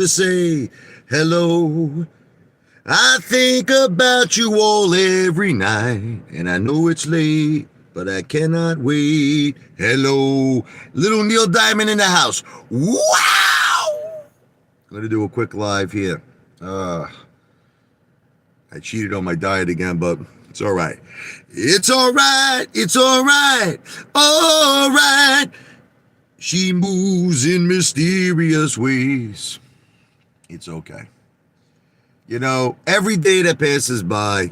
to say hello. I think about you all every night, and I know it's late, but I cannot wait. Hello, little Neil Diamond in the house. Wow! I'm gonna do a quick live here. I cheated on my diet again, but it's all right. It's all right. It's all right. All right. She moves in mysterious ways. It's okay. You know, every day that passes by,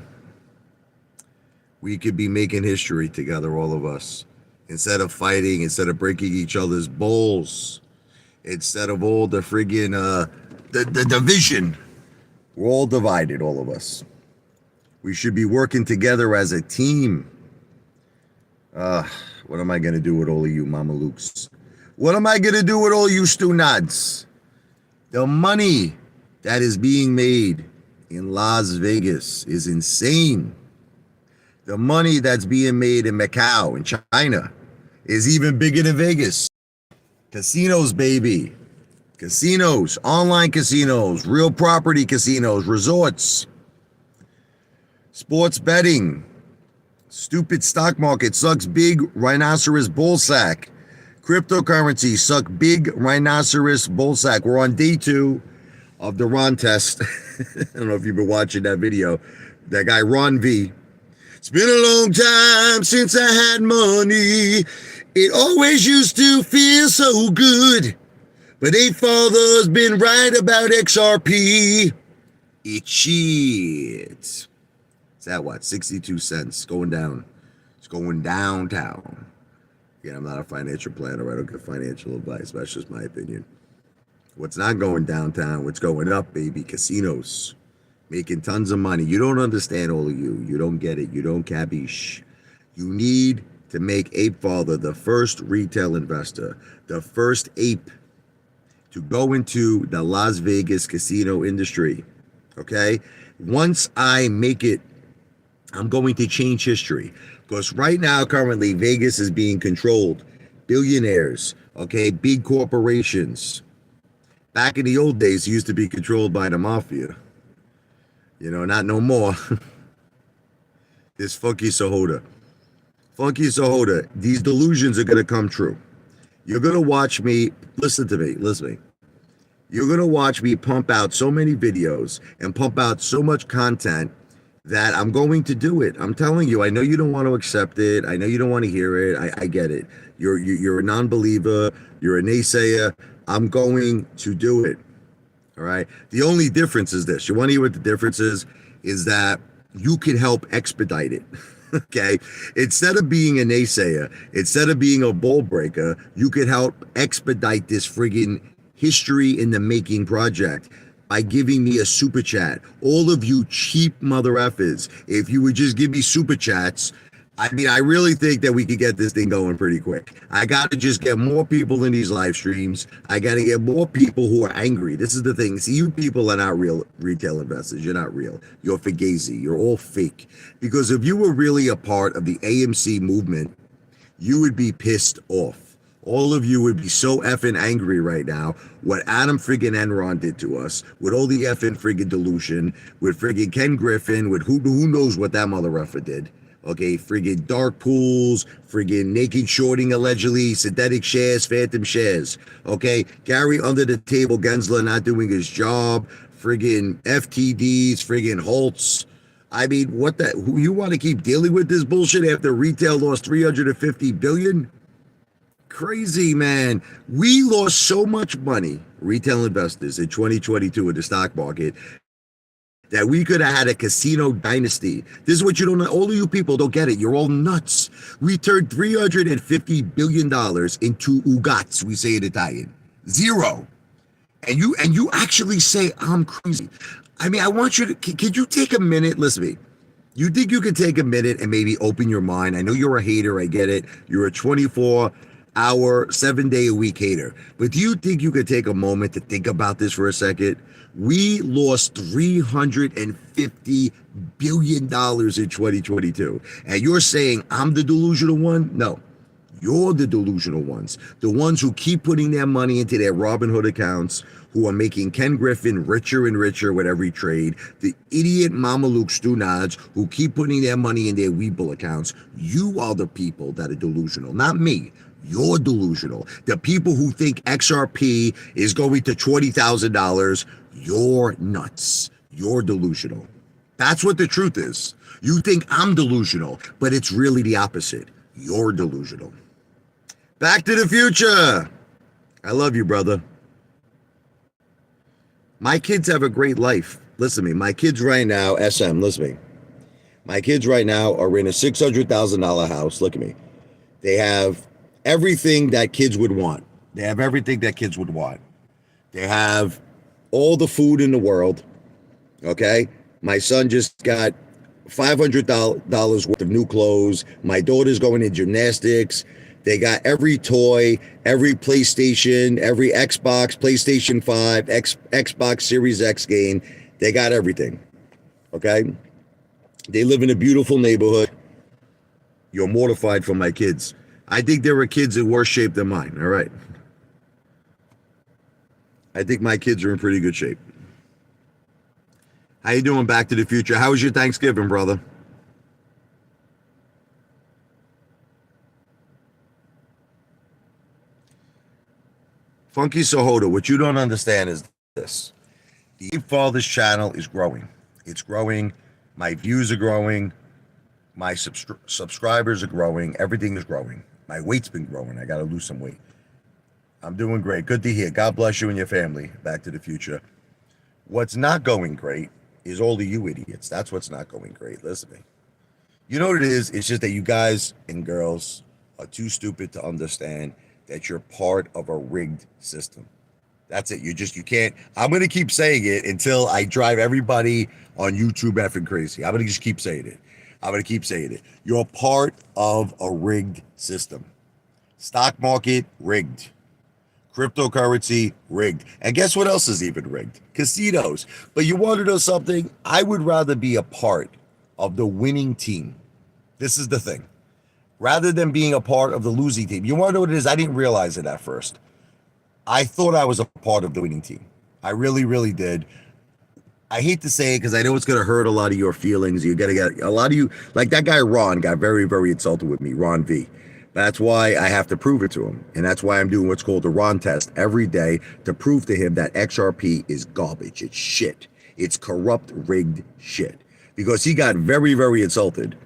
we could be making history together, all of us. Instead of fighting, instead of breaking each other's bowls, instead of all the friggin' the division, we're all divided, all of us. We should be working together as a team. What am I gonna do with all of you Mama Lukes? What am I gonna do with all you Stu Nods? The money that is being made in Las Vegas is insane. The money that's being made in Macau, in China, is even bigger than Vegas. Casinos, baby. Casinos, online casinos, real property casinos, resorts, sports betting, stupid stock market sucks big rhinoceros bullsack. Cryptocurrency suck big rhinoceros bullsack. We're on day 2 of the Ron test. I don't know if you've been watching that video. That guy, Ron V. It's been a long time since I had money. It always used to feel so good. But Apefather's been right about XRP. It's shit. It's at what? 62 cents. Going down. It's going downtown. Again, I'm not a financial planner. I don't give financial advice. That's just my opinion. What's not going downtown? What's going up, baby? Casinos. Making tons of money. You don't understand, all of you. You don't get it. You don't capiche. You need to make Apefather the first retail investor, the first ape to go into the Las Vegas casino industry. Okay? Once I make it, I'm going to change history. Because right now, currently, Vegas is being controlled. Billionaires, okay? Big corporations. Back in the old days, it used to be controlled by the mafia. You know, not no more. This Funky Sahota. Funky Sahota, these delusions are going to come true. You're going to watch me, listen to me. You're going to watch me pump out so many videos and pump out so much content that I'm going to do it. I'm telling you, I know you don't want to accept it. I know you don't want to hear it. I get it. You're a non-believer. You're a naysayer. I'm going to do it. All right. The only difference is this. You want to hear what the difference is? Is that you can help expedite it. Okay. Instead of being a naysayer, instead of being a ball breaker, you could help expedite this friggin' history in the making project by giving me a super chat. All of you cheap mother effers, if you would just give me super chats, I mean, I really think that we could get this thing going pretty quick. I got to just get more people in these live streams. I got to get more people who are angry. This is the thing. See, you people are not real retail investors. You're not real. You're fugazi. You're all fake. Because if you were really a part of the AMC movement, you would be pissed off. All of you would be so effing angry right now. What Adam friggin' Enron did to us, with all the effing friggin' delusion, with friggin' Ken Griffin, with who knows what that mother effer did. Okay, friggin' dark pools, friggin' naked shorting allegedly, synthetic shares, phantom shares. Okay, Gary under the table, Gensler not doing his job, friggin' FTDs, friggin' Holtz. I mean, what the, who you want to keep dealing with this bullshit after retail lost 350 billion? Crazy, man. We lost so much money, retail investors, in 2022 in the stock market, that we could have had a casino dynasty. This is what you don't know. All of you people don't get it. You're all nuts. We turned $350 billion into ugats, we say in Italian. Zero. And you actually say I'm crazy. I mean, I want you to, could you take a minute? Listen to me. You think you could take a minute and maybe open your mind? I know you're a hater. I get it. You're a 24-hour, 7-day-a-week hater. But do you think you could take a moment to think about this for a second? We lost $350 billion in 2022. And you're saying I'm the delusional one? No. You're the delusional ones. The ones who keep putting their money into their Robinhood accounts, who are making Ken Griffin richer and richer with every trade, the idiot Mameluke Stunads who keep putting their money in their Webull accounts. You are the people that are delusional, not me. You're delusional. The people who think XRP is going to $20,000, you're nuts. You're delusional. That's what the truth is. You think I'm delusional, but it's really the opposite. You're delusional. Back to the Future. I love you, brother. My kids have a great life. Listen to me. My kids right now, SM, listen to me. My kids right now are in a $600,000 house. Look at me. They have everything that kids would want. They have everything that kids would want. They have all the food in the world. Okay? My son just got $500 worth of new clothes. My daughter's going to gymnastics. They got every toy, every PlayStation, every Xbox, PlayStation 5, Xbox Series X game. They got everything. Okay? They live in a beautiful neighborhood. You're mortified for my kids. I think there are kids in worse shape than mine. All right. I think my kids are in pretty good shape. How you doing, Back to the Future? How was your Thanksgiving, brother? Funky Sahota, what you don't understand is this. The Apefather's channel is growing. It's growing. My views are growing. My subscribers are growing. Everything is growing. My weight's been growing. I got to lose some weight. I'm doing great. Good to hear. God bless you and your family. Back to the Future. What's not going great is all of you idiots. That's what's not going great. Listen to me. You know what it is? It's just that you guys and girls are too stupid to understand that you're part of a rigged system. That's it. You can't. I'm going to keep saying it until I drive everybody on YouTube effing crazy. I'm going to just keep saying it. I'm going to keep saying it. You're part of a rigged system. Stock market, rigged. Cryptocurrency, rigged. And guess what else is even rigged? Casinos. But you want to know something? I would rather be a part of the winning team. This is the thing. Rather than being a part of the losing team. You want to know what it is? I didn't realize it at first. I thought I was a part of the winning team. I really, really did. I hate to say it because I know it's going to hurt a lot of your feelings. You got to get a lot of you, like that guy Ron got very, very insulted with me, Ron V. That's why I have to prove it to him. And that's why I'm doing what's called the Ron test every day to prove to him that XRP is garbage. It's shit. It's corrupt, rigged shit. Because he got very, very insulted.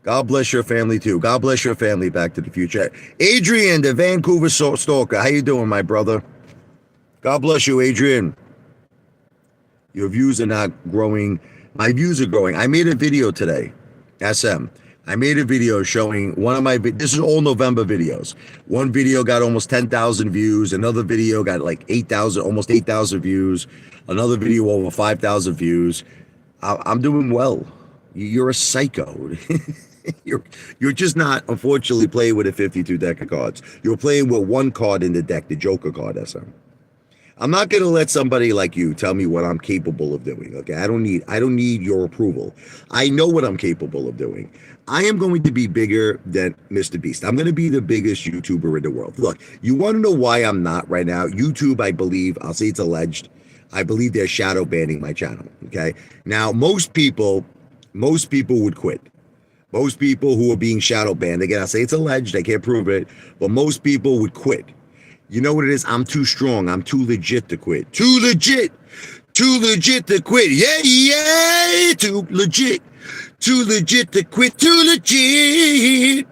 God bless your family too. God bless your family. Back to the Future. Adrian, the Vancouver stalker. How you doing, my brother? God bless you, Adrian. Your views are not growing. My views are growing. I made a video today, SM. I made a video showing one of my, this is all November videos. One video got almost 10,000 views. Another video got like 8,000, almost 8,000 views. Another video over 5,000 views. I'm doing well. You're a psycho. You're just not, unfortunately, playing with a 52 deck of cards. You're playing with one card in the deck, the Joker card, SM. I'm not going to let somebody like you tell me what I'm capable of doing. Okay, I don't need your approval. I know what I'm capable of doing. I am going to be bigger than Mr. Beast. I'm going to be the biggest YouTuber in the world. Look, you want to know why I'm not right now? YouTube, I believe, I'll say it's alleged. I believe they're shadow banning my channel. Okay, now most people would quit. Most people who are being shadow banned, again, I say it's alleged, I can't prove it, but most people would quit. You know what it is? I'm too strong. I'm too legit to quit. Too legit to quit. Yeah, too legit to quit. Too legit.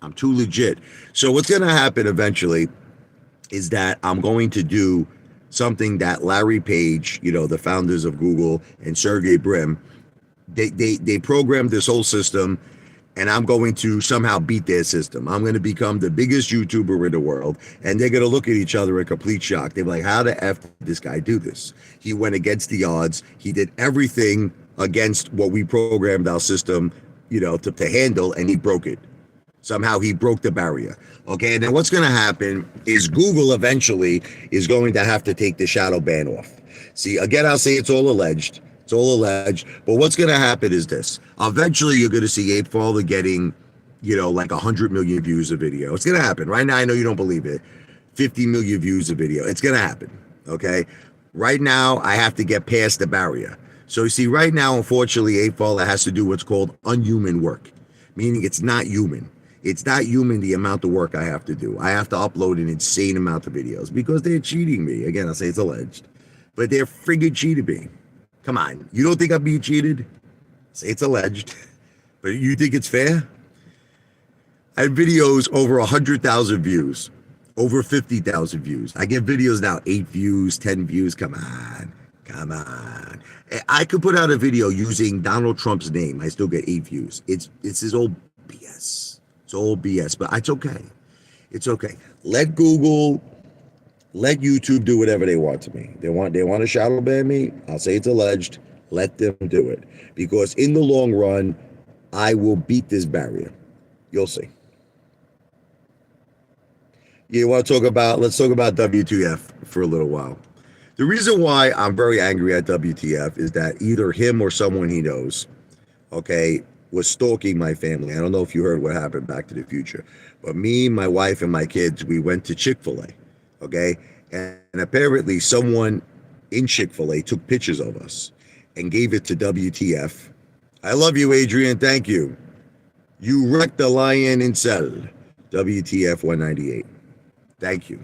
I'm too legit. So what's going to happen eventually is that I'm going to do something that Larry Page, you know, the founders of Google, and Sergey Brin, they programmed this whole system, and I'm going to somehow beat their system. I'm going to become the biggest YouTuber in the world, and they're going to look at each other in complete shock. They're like, how the F did this guy do this? He went against the odds. He did everything against what we programmed our system, you know, to handle, and he broke it. Somehow he broke the barrier. Okay, and then what's going to happen is Google eventually is going to have to take the shadow ban off. See, again, I'll say it's all alleged. It's all alleged. But what's going to happen is this. Eventually, you're going to see Apefather getting, you know, like 100 million views a video. It's going to happen. Right now, I know you don't believe it. 50 million views a video. It's going to happen. Okay. Right now, I have to get past the barrier. So you see, right now, unfortunately, Apefather has to do what's called unhuman work, meaning it's not human. It's not human the amount of work I have to do. I have to upload an insane amount of videos because they're cheating me. Again, I'll say it's alleged, but they're friggin' cheating me. Come on. You don't think I'm being cheated? Say it's alleged, but you think it's fair? I have videos over 100,000 views, over 50,000 views. I get videos now, 8 views, 10 views. Come on. Come on. I could put out a video using Donald Trump's name. I still get 8 views. It's his old BS. It's old BS, but it's okay. It's okay. Let Google, let YouTube do whatever they want to me. They want to shadow ban me. I'll say it's alleged. Let them do it. Because in the long run, I will beat this barrier. You'll see. You want to talk about, let's talk about WTF for a little while. The reason why I'm very angry at WTF is that either him or someone he knows, okay, was stalking my family. I don't know if you heard what happened Back to the Future, but me, my wife, and my kids, we went to Chick-fil-A, okay? And apparently someone in Chick-fil-A took pictures of us and gave it to WTF. I love you, Adrian. Thank you. You wrecked the lion in cell. WTF 198. Thank you.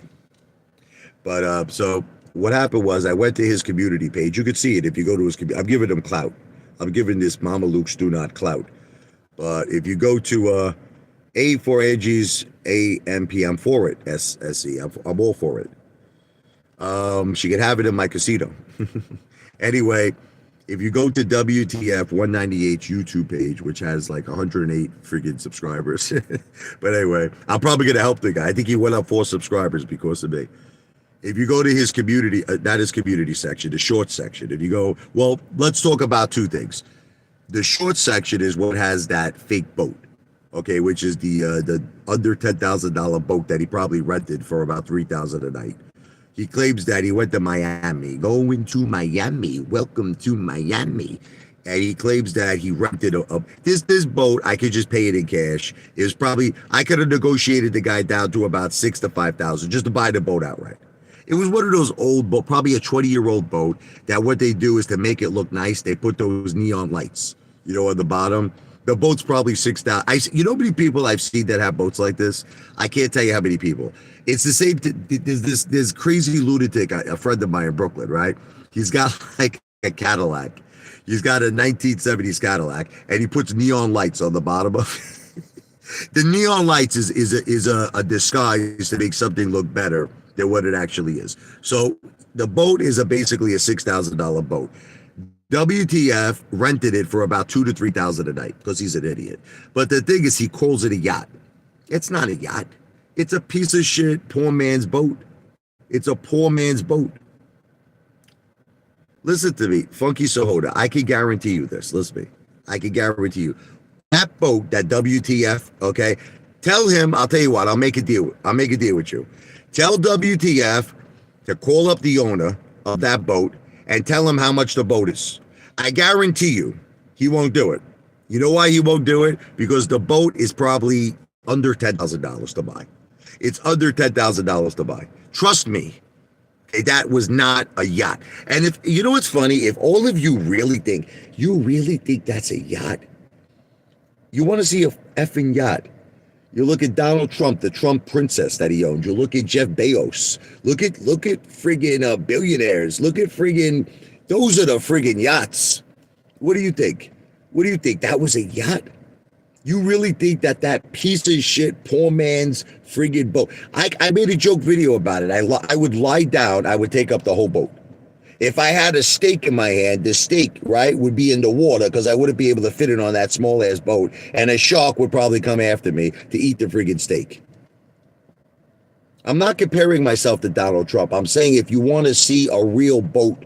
But so what happened was I went to his community page. You could see it if you go to his community. I'm giving him clout. I'm giving this Mama Luke's do not clout. But if you go to A for Angie's AMP, I'm for it. SSE. I'm all for it. She could have it in my casino. Anyway, if you go to WTF 198's YouTube page, which has like 108 friggin' subscribers. But anyway, I'm probably going to help the guy. I think he went up 4 subscribers because of me. If you go to his community, not his community section, the short section, if you go, well, let's talk about 2 things. The short section is what has that fake boat, okay, which is the under $10,000 boat that he probably rented for about $3,000 a night. He claims that he went to Miami, going to Miami, welcome to Miami. And he claims that he rented this boat. I could just pay it in cash. It was probably, I could have negotiated the guy down to about $6,000 to $5,000 just to buy the boat outright. It was one of those old boat, probably a 20-year-old boat, that what they do is to make it look nice, they put those neon lights, you know, on the bottom. The boat's probably 6,000. You know how many people I've seen that have boats like this? I can't tell you how many people. It's the same. There's this crazy lunatic, a friend of mine in Brooklyn, right? He's got like a Cadillac. He's got a 1970s Cadillac, and he puts neon lights on the bottom of it. The neon lights is a disguise to make something look better than what it actually is. So the boat is basically a $6,000 boat. WTF rented it for about $2,000 to $3,000 a night because he's an idiot. But the thing is, he calls it a yacht. It's not a yacht. It's a piece of shit poor man's boat. It's a poor man's boat. Listen to me, Funky Sahota. I can guarantee you this. Listen to me. I can guarantee you that boat, that WTF. Okay, tell him. I'll tell you what. I'll make a deal. I'll make a deal with you. Tell WTF to call up the owner of that boat and tell him how much the boat is. I guarantee you, he won't do it. You know why he won't do it? Because the boat is probably under $10,000 to buy. It's under $10,000 to buy. Trust me. Okay, that was not a yacht. And if you know what's funny, if all of you really think that's a yacht, you want to see a effing yacht. You look at Donald Trump, the Trump princess that he owned. You look at Jeff Bezos. Look at friggin' billionaires. Look at friggin', those are the friggin' yachts. What do you think? What do you think? That was a yacht? You really think that piece of shit, poor man's friggin' boat? I made a joke video about it. I would lie down. I would take up the whole boat. If I had a steak in my hand, the steak, right, would be in the water because I wouldn't be able to fit it on that small ass boat. And a shark would probably come after me to eat the friggin' steak. I'm not comparing myself to Donald Trump. I'm saying if you want to see a real boat,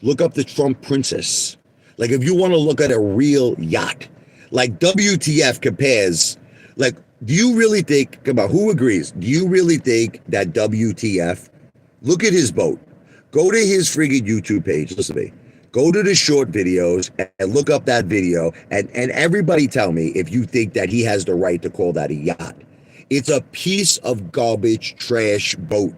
look up the Trump princess. Like if you want to look at a real yacht, like WTF compares, like, do you really think, come on, who agrees? Do you really think that WTF, look at his boat. Go to his friggin' YouTube page. Listen to me. Go to the short videos and look up that video. And everybody tell me if you think that he has the right to call that a yacht. It's a piece of garbage trash boat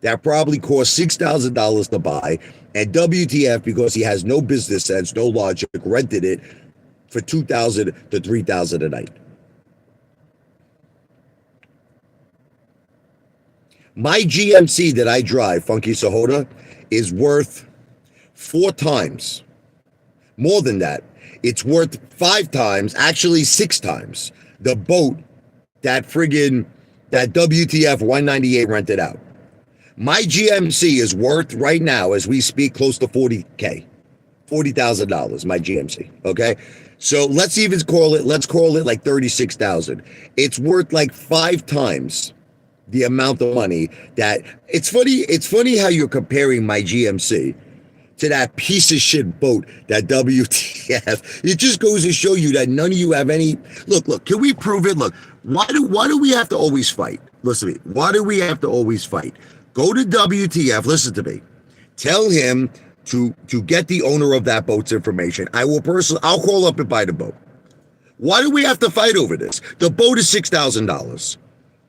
that probably cost $6,000 to buy, and WTF, because he has no business sense, no logic, rented it for $2,000 to $3,000 a night. My GMC that I drive, Funky Sahota, is worth 4 times. More than that. It's worth 5 times, actually 6 times, the boat that WTF 198 rented out. My GMC is worth right now, as we speak, close to $40,000, my GMC, okay? So let's call it like $36,000. It's worth like 5 times the amount of money that, it's funny how you're comparing my GMC to that piece of shit boat, that WTF. It just goes to show you that none of you have any, look, can we prove it? Look, why do we have to always fight? Listen to me, why do we have to always fight? Go to WTF, listen to me, tell him to get the owner of that boat's information. I'll call up and buy the boat. Why do we have to fight over this? The boat is $6,000.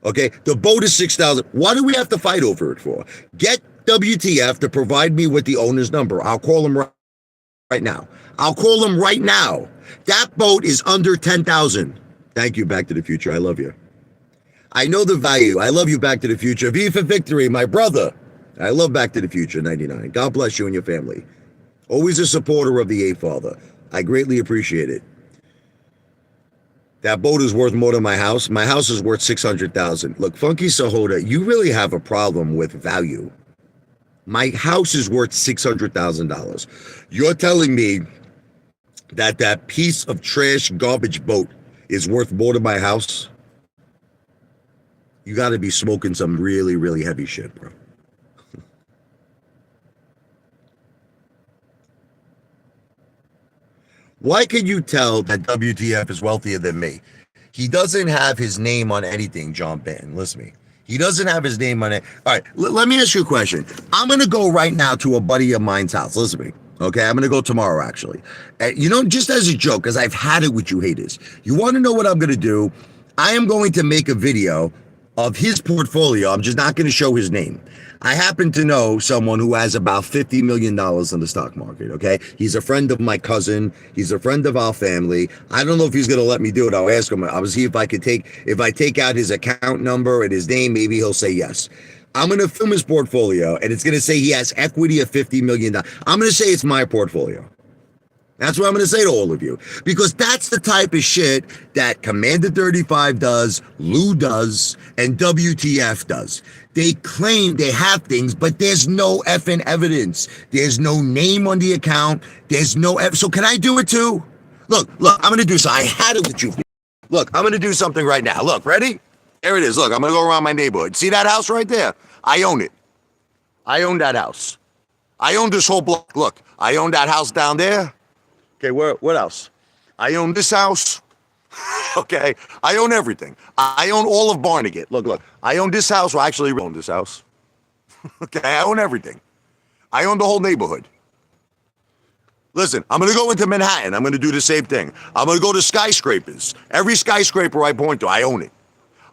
Okay, the boat is $6,000. Why do we have to fight over it for? Get WTF to provide me with the owner's number. I'll call him right now. I'll call him right now. That boat is under $10,000. Thank you, Back to the Future. I love you. I know the value. I love you, Back to the Future. V for victory, my brother. I love Back to the Future 99. God bless you and your family. Always a supporter of the Apefather. I greatly appreciate it. That boat is worth more than my house. My house is worth $600,000. Look, Funky Sahota, you really have a problem with value. My house is worth $600,000. You're telling me that piece of trash garbage boat is worth more than my house? You got to be smoking some really, really heavy shit, bro. Why can you tell that WTF is wealthier than me? He doesn't have his name on anything, John Banton. Listen to me. He doesn't have his name on it. All right, let me ask you a question. I'm going to go right now to a buddy of mine's house. Listen to me. Okay, I'm going to go tomorrow, actually. Just as a joke, because I've had it with you haters. You want to know what I'm going to do? I am going to make a video of his portfolio. I'm just not going to show his name. I happen to know someone who has about $50 million in the stock market, okay? He's a friend of my cousin. He's a friend of our family. I don't know if he's going to let me do it. I'll ask him. I'll see if I take out his account number and his name, maybe he'll say yes. I'm going to film his portfolio, and it's going to say he has equity of $50 million. I'm going to say it's my portfolio. That's what I'm going to say to all of you, because that's the type of shit that Commander 35 does, Lou does, and WTF does. They claim they have things, but there's no effing evidence. There's no name on the account. There's no so can I do it too? Look, I'm going to do something. I had it with you. Look, I'm going to do something right now. Look, ready? There it is. Look, I'm going to go around my neighborhood. See that house right there? I own it. I own that house. I own this whole block. Look, I own that house down there. Okay, what else? I own this house. Okay, I own everything. I own all of Barnegat. Look, I own this house. Well, actually, I own this house. Okay, I own everything. I own the whole neighborhood. Listen, I'm going to go into Manhattan. I'm going to do the same thing. I'm going to go to skyscrapers. Every skyscraper I point to, I own it.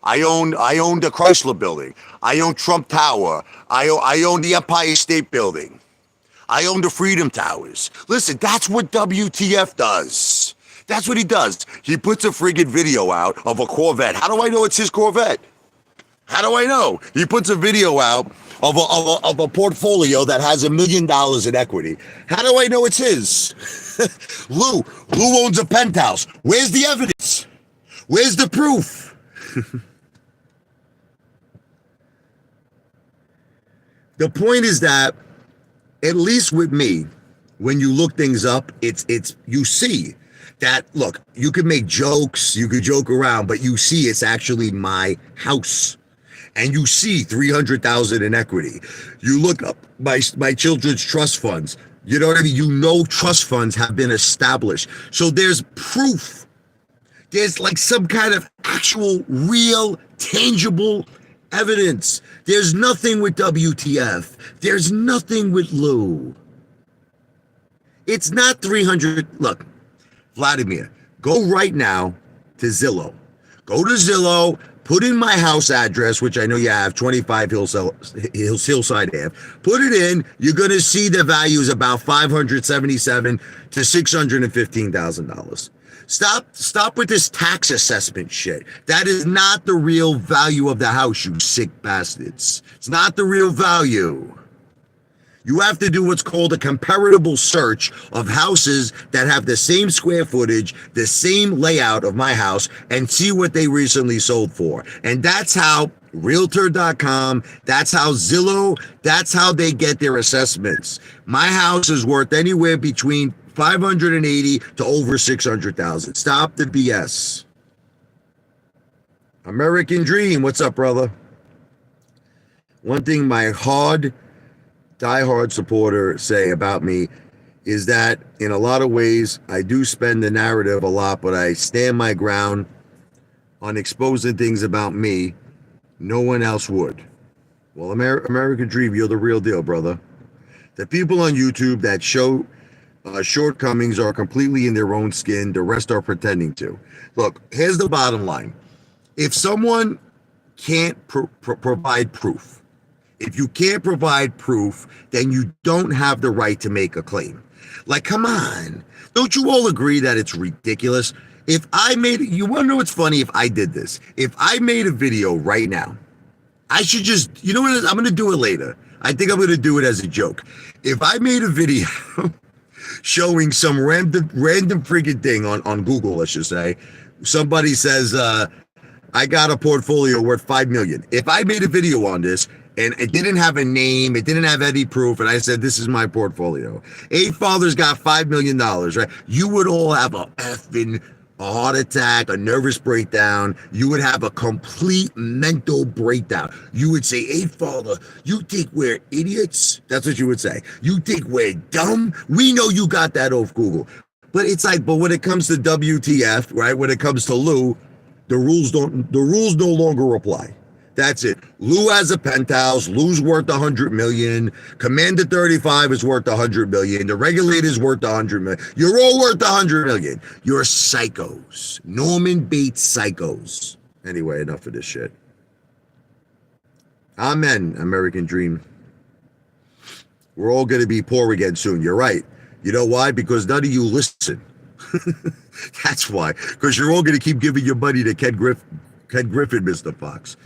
I own the Chrysler Building. I own Trump Tower. I own the Empire State Building. I own the Freedom Towers. Listen, that's what WTF does. That's what he does. He puts a friggin' video out of a Corvette. How do I know it's his Corvette? How do I know? He puts a video out of a portfolio that has $1 million in equity. How do I know it's his? Lou owns a penthouse. Where's the evidence? Where's the proof? The point is that, at least with me, when you look things up, it's you see that, look, you could make jokes, you could joke around, but you see it's actually my house. And you see 300,000 in equity. You look up my children's trust funds. You know what I mean? You know trust funds have been established. So there's proof. There's like some kind of actual, real, tangible evidence. There's nothing with WTF. There's nothing with Lou. It's not 300. Look, Vladimir, go right now to Zillow. Go to Zillow, Put in my house address, which I know you have, 25 Hillside Ave. Put it in. You're going to see the value is about $577 to $615,000. Stop with this tax assessment shit. That is not the real value of the house, you sick bastards. It's not the real value. You have to do what's called a comparable search of houses that have the same square footage, the same layout of my house, and see what they recently sold for. And that's how Realtor.com, that's how Zillow, that's how they get their assessments. My house is worth anywhere between 580 to over 600,000. Stop the BS. American Dream, what's up, brother? One thing my diehard supporter say about me is that in a lot of ways I do spend the narrative a lot, but I stand my ground on exposing things about me no one else would. Well, American Dream, you're the real deal, brother. The people on YouTube that show shortcomings are completely in their own skin. The rest are pretending to. Look, here's the bottom line. If someone can't provide proof, if you can't provide proof, then you don't have the right to make a claim. Like, come on. Don't you all agree that it's ridiculous? If I made, you want to know what's funny if I did this? If I made a video right now, I should just, you know what, I'm going to do it later. I think I'm going to do it as a joke. If I made a video showing some random freaking thing on Google, let's just say, somebody says, I got a portfolio worth $5 million. If I made a video on this, and it didn't have a name, it didn't have any proof, and I said, this is my portfolio. Apefather's got $5 million, right? You would all have a heart attack, a nervous breakdown. You would have a complete mental breakdown. You would say, Apefather, you think we're idiots? That's what you would say. You think we're dumb? We know you got that off Google. But it's like, but when it comes to WTF, right? When it comes to Lou, the rules no longer apply. That's it. Lou has a penthouse. Lou's worth $100 million. Commander 35 is worth $100 million. The regulator's worth $100 million. You're all worth $100 million. You're psychos. Norman Bates psychos. Anyway, enough of this shit. Amen, American Dream. We're all going to be poor again soon. You're right. You know why? Because none of you listen. That's why. Because you're all going to keep giving your money to Ken Griffin, Mr. Fox.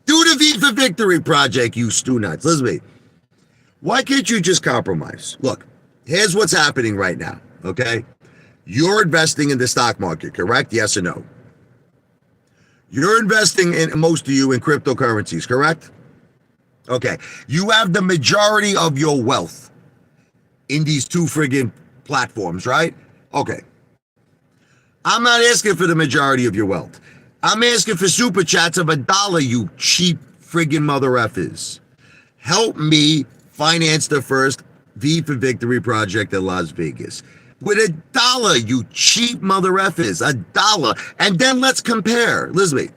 Do the V for Victory project, you stew nuts. Listen to me. Why can't you just compromise? Look, here's what's happening right now, okay? You're investing in the stock market, correct? Yes or no? You're investing, in most of you, in cryptocurrencies, correct? Okay. You have the majority of your wealth in these two friggin' platforms, right? Okay. I'm not asking for the majority of your wealth. I'm asking for super chats of $1, you cheap friggin' mother effers. Help me finance the first V for Victory project in Las Vegas. With $1, you cheap mother effers. $1. And then let's compare. Listen to me.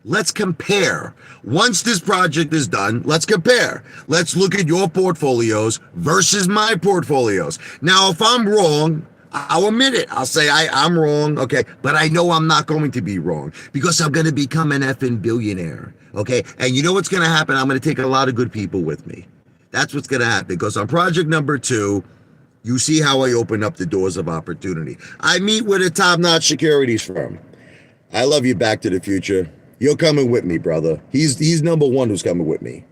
Let's compare. Once this project is done, let's compare. Let's look at your portfolios versus my portfolios. Now, if I'm wrong, I'll admit it. I'll say I'm wrong, okay? But I know I'm not going to be wrong because I'm going to become an effing billionaire, okay? And you know what's going to happen? I'm going to take a lot of good people with me. That's what's going to happen because on project number 2, you see how I open up the doors of opportunity. I meet with a top-notch securities firm. I love you, Back to the Future. You're coming with me, brother. He's number 1 who's coming with me.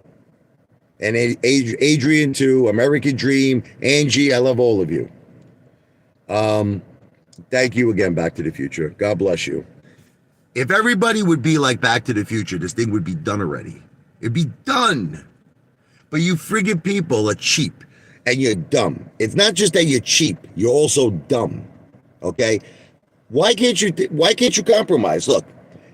And Adrian, too, American Dream, Angie, I love all of you. Thank you again, Back to the Future. God bless you. If everybody would be like Back to the Future, this thing would be done already. It'd be done. But you friggin' people are cheap and you're dumb. It's not just that you're cheap, you're also dumb. Okay? Why can't you compromise? Look,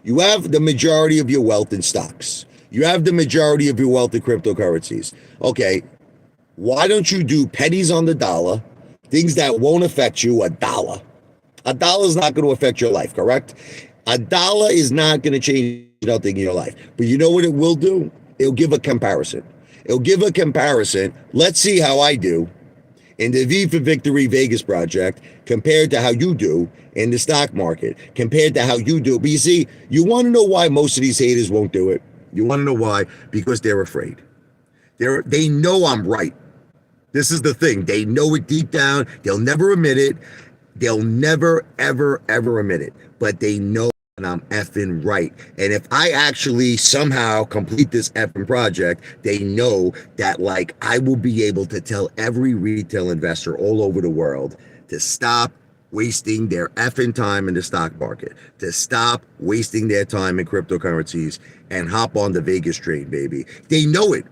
you have the majority of your wealth in stocks. You have the majority of your wealth in cryptocurrencies. Okay, why don't you do pennies on the dollar? Things that won't affect you, $1. $1 is not going to affect your life, correct? $1 is not going to change nothing in your life. But you know what it will do? It'll give a comparison. It'll give a comparison. Let's see how I do in the V for Victory Vegas project compared to how you do in the stock market, compared to how you do. But you see, you want to know why most of these haters won't do it? You want to know why? Because they're afraid. They know I'm right. This is the thing. They know it deep down. They'll never admit it. They'll never, ever, ever admit it. But they know that I'm effing right. And if I actually somehow complete this effing project, they know that, like, I will be able to tell every retail investor all over the world to stop wasting their effing time in the stock market, to stop wasting their time in cryptocurrencies and hop on the Vegas train, baby. They know it.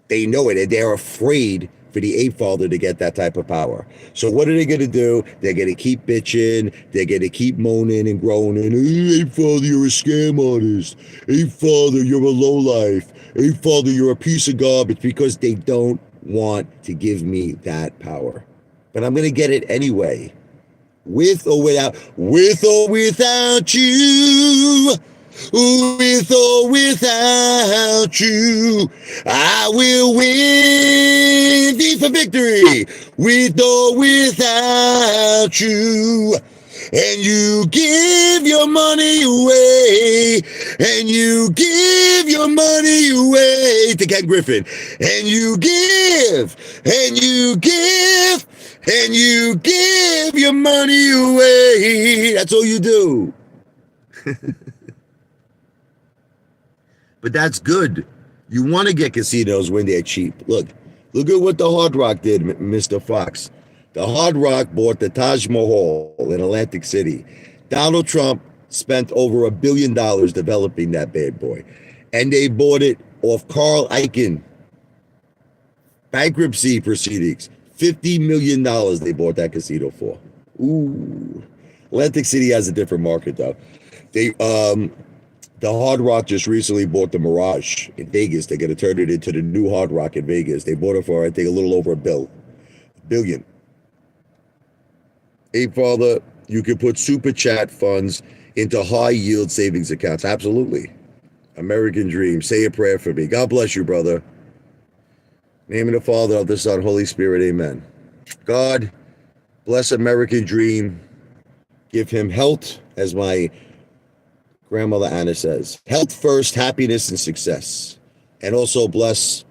They know it, and they're afraid for the Apefather to get that type of power. So what are they going to do? They're going to keep bitching. They're going to keep moaning and groaning. Hey, Apefather, you're a scam artist. Apefather, you're a lowlife. Apefather, you're a piece of garbage, because they don't want to give me that power. But I'm going to get it anyway. With or without you. With or without you, I will win. V for Victory. With or without you. And you give your money away. And you give your money away to Ken Griffin. And you give. And you give. And you give your money away. That's all you do. But that's good. You want to get casinos when they're cheap. Look at what the Hard Rock did, Mr. Fox. The Hard Rock bought the Taj Mahal in Atlantic City. Donald Trump spent over $1 billion developing that bad boy. And they bought it off Carl Icahn. Bankruptcy proceedings. $50 million they bought that casino for. Ooh. Atlantic City has a different market, though. The Hard Rock just recently bought the Mirage in Vegas. They're going to turn it into the new Hard Rock in Vegas. They bought it for, I think, a little over $1 billion. Apefather, you can put super chat funds into high yield savings accounts. Absolutely. American dream. Say a prayer for me. God bless you, brother. Name of the Father, of the Son, Holy Spirit. Amen. God bless American dream. Give him health, as my grandmother Anna says. Health first, happiness and success. And also bless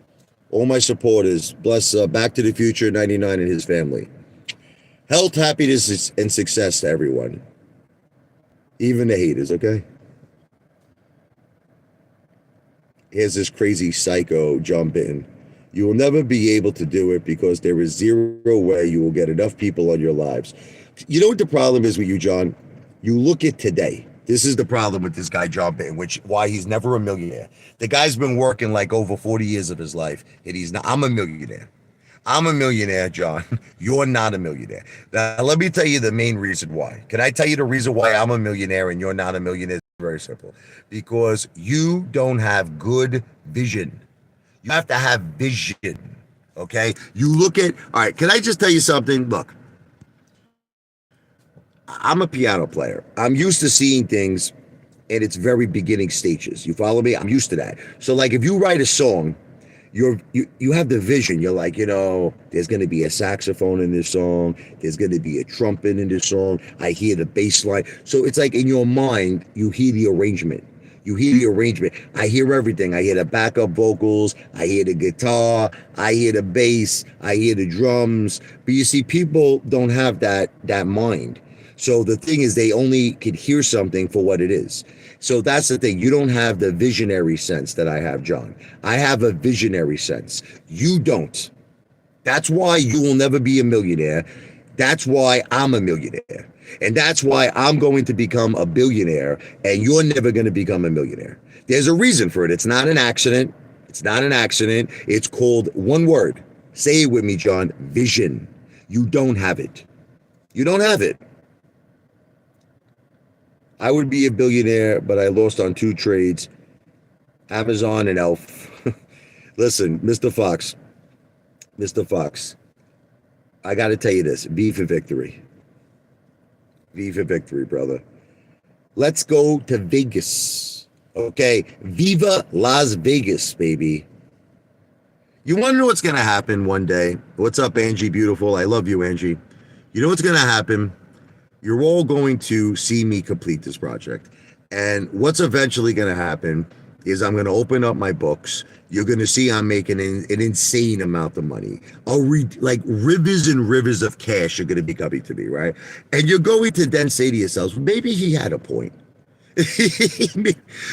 all my supporters. Bless Back to the Future 99 and his family. Health, happiness, and success to everyone. Even the haters, okay? Here's this crazy psycho jump in. You will never be able to do it because there is zero way you will get enough people on your lives. You know what the problem is with you, John? You look at today. This is the problem with this guy, John Bain, why he's never a millionaire. The guy's been working like over 40 years of his life, and he's not. I'm a millionaire. I'm a millionaire, John. You're not a millionaire. Now, let me tell you the main reason why. Can I tell you the reason why I'm a millionaire and you're not a millionaire? It's very simple. Because you don't have good vision. You have to have vision, okay? You look at, all right, can I just tell you something? Look, I'm a piano player. I'm used to seeing things in its very beginning stages. You follow me? I'm used to that. So, like, if you write a song, you have the vision. You're like, there's going to be a saxophone in this song. There's going to be a trumpet in this song. I hear the bass line. So it's like in your mind, you hear the arrangement. You hear the arrangement. I hear everything. I hear the backup vocals. I hear the guitar. I hear the bass. I hear the drums. But you see, people don't have that mind. So the thing is, they only could hear something for what it is. So that's the thing. You don't have the visionary sense that I have, John. I have a visionary sense. You don't. That's why you will never be a millionaire. That's why I'm a millionaire. And that's why I'm going to become a billionaire, and you're never going to become a millionaire. There's a reason for it. It's not an accident. It's not an accident. It's called one word. Say it with me, John. Vision. You don't have it. You don't have it. I would be a billionaire, but I lost on 2 trades, Amazon and Elf. Listen, Mr. Fox, I got to tell you this. V for victory. V for victory, brother. Let's go to Vegas. Okay. Viva Las Vegas, baby. You want to know what's going to happen one day? What's up, Angie? Beautiful. I love you, Angie. You know what's going to happen? You're all going to see me complete this project. And what's eventually going to happen is I'm going to open up my books. You're going to see I'm making an insane amount of money. I'll read like rivers and rivers of cash are going to be coming to me, right? And you're going to then say to yourselves, maybe he had a point.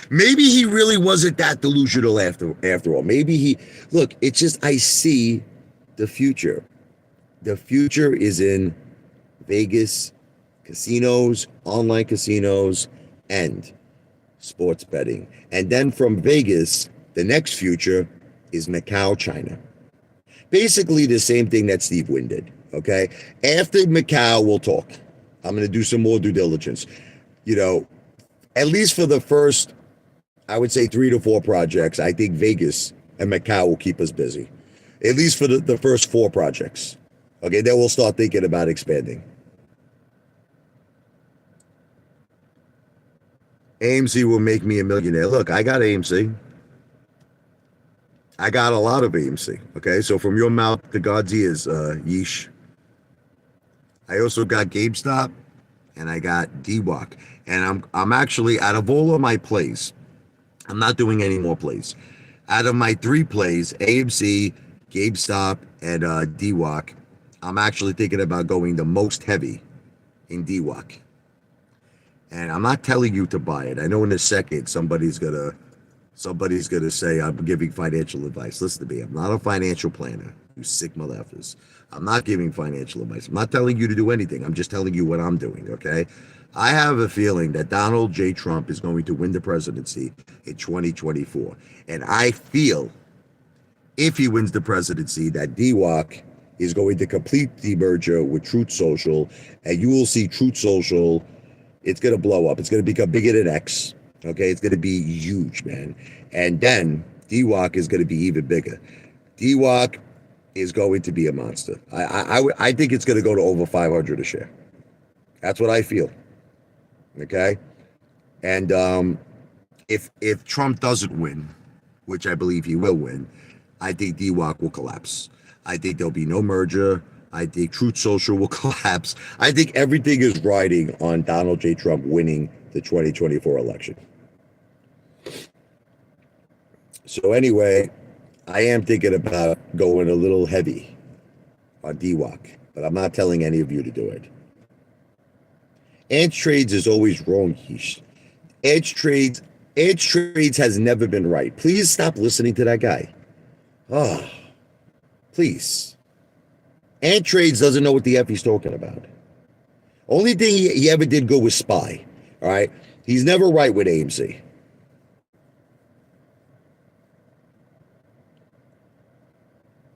Maybe he really wasn't that delusional after all. Maybe he look, it's just I see the future. The future is in Vegas, casinos, online casinos, and sports betting. And then from Vegas, the next future is Macau, China. Basically the same thing that Steve Wynn did. Okay. After Macau, we'll talk. I'm going to do some more due diligence. You know, at least for the first, I would say 3 to 4 projects, I think Vegas and Macau will keep us busy. At least for the first 4 projects. Okay, then we'll start thinking about expanding. AMC will make me a millionaire. Look, I got AMC. I got a lot of AMC. Okay, so from your mouth to God's ears, yeesh. I also got GameStop and I got DWAC. And I'm actually, out of all of my plays, I'm not doing any more plays. Out of my 3 plays, AMC, GameStop, and DWAC, I'm actually thinking about going the most heavy in DWAC. And I'm not telling you to buy it. I know in a second somebody's gonna say I'm giving financial advice. Listen to me. I'm not a financial planner. You sick motherfuckers. I'm not giving financial advice. I'm not telling you to do anything. I'm just telling you what I'm doing, okay? I have a feeling that Donald J. Trump is going to win the presidency in 2024. And I feel if he wins the presidency, that DWAC is going to complete the merger with Truth Social. And you will see Truth Social, it's going to blow up. It's going to become bigger than X. Okay, it's going to be huge, man. And then DWAC is going to be even bigger. DWAC is going to be a monster. I think it's going to go to over 500 a share. That's what I feel. Okay, and if Trump doesn't win, which I believe he will win, I think DWAC will collapse. I think there'll be no merger. I think Truth Social will collapse. I think everything is riding on Donald J. Trump winning the 2024 election. So anyway, I am thinking about going a little heavy on DWAC, but I'm not telling any of you to do it. Edge Trades is always wrong, Yeesh. Edge Trades has never been right. Please stop listening to that guy. Oh, please. Ant Trades doesn't know what the F he's talking about. Only thing he ever did good was SPY. All right? He's never right with AMC.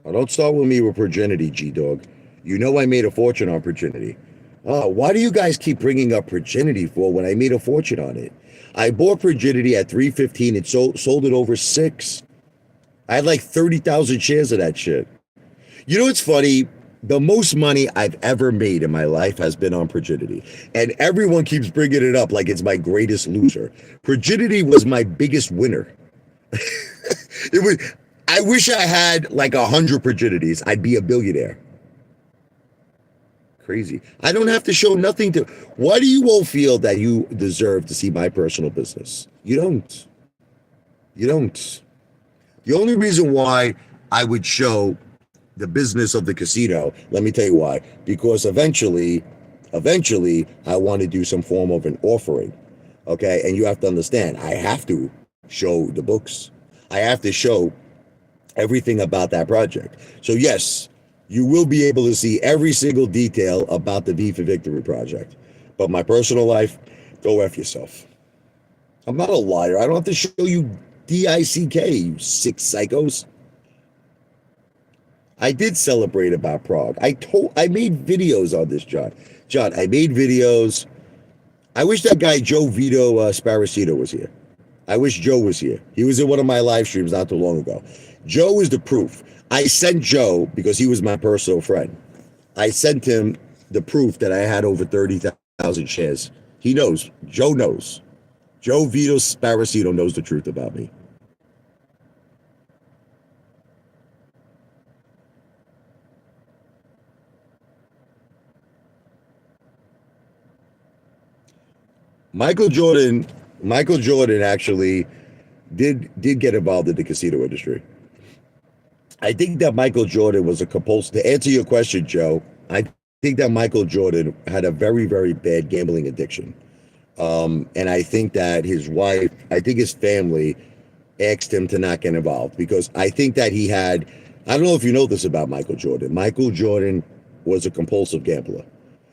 Now, don't start with me with Progenity, G-Dog. You know I made a fortune on Progenity. Oh, why do you guys keep bringing up Progenity for when I made a fortune on it? I bought Progenity at $3.15 and sold it over $6. I had like 30,000 shares of that shit. You know what's funny? The most money I've ever made in my life has been on Progenity. And everyone keeps bringing it up like it's my greatest loser. Progenity was my biggest winner. I wish I had like 100 Progenities. I'd be a billionaire. Crazy. I don't have to show nothing to. Why do you all feel that you deserve to see my personal business? You don't. You don't. The only reason why I would show the business of the casino, let me tell you why. Because eventually, I want to do some form of an offering. Okay? And you have to understand, I have to show the books. I have to show everything about that project. So yes, you will be able to see every single detail about the V for Victory project. But my personal life, go F yourself. I'm not a liar. I don't have to show you DICK, you sick psychos. I did celebrate about Prague. I made videos on this, John. John, I made videos. I wish that guy Joe Vito Sparacito was here. I wish Joe was here. He was in one of my live streams not too long ago. Joe is the proof. I sent Joe, because he was my personal friend, I sent him the proof that I had over 30,000 shares. He knows. Joe knows. Joe Vito Sparacito knows the truth about me. Michael Jordan, Michael Jordan actually did get involved in the casino industry. I think that Michael Jordan was a compulsive. To answer your question, Joe, I think that Michael Jordan had a very, very bad gambling addiction. And I think that his wife, I think his family asked him to not get involved because I think that he had, I don't know if you know this about Michael Jordan. Michael Jordan was a compulsive gambler.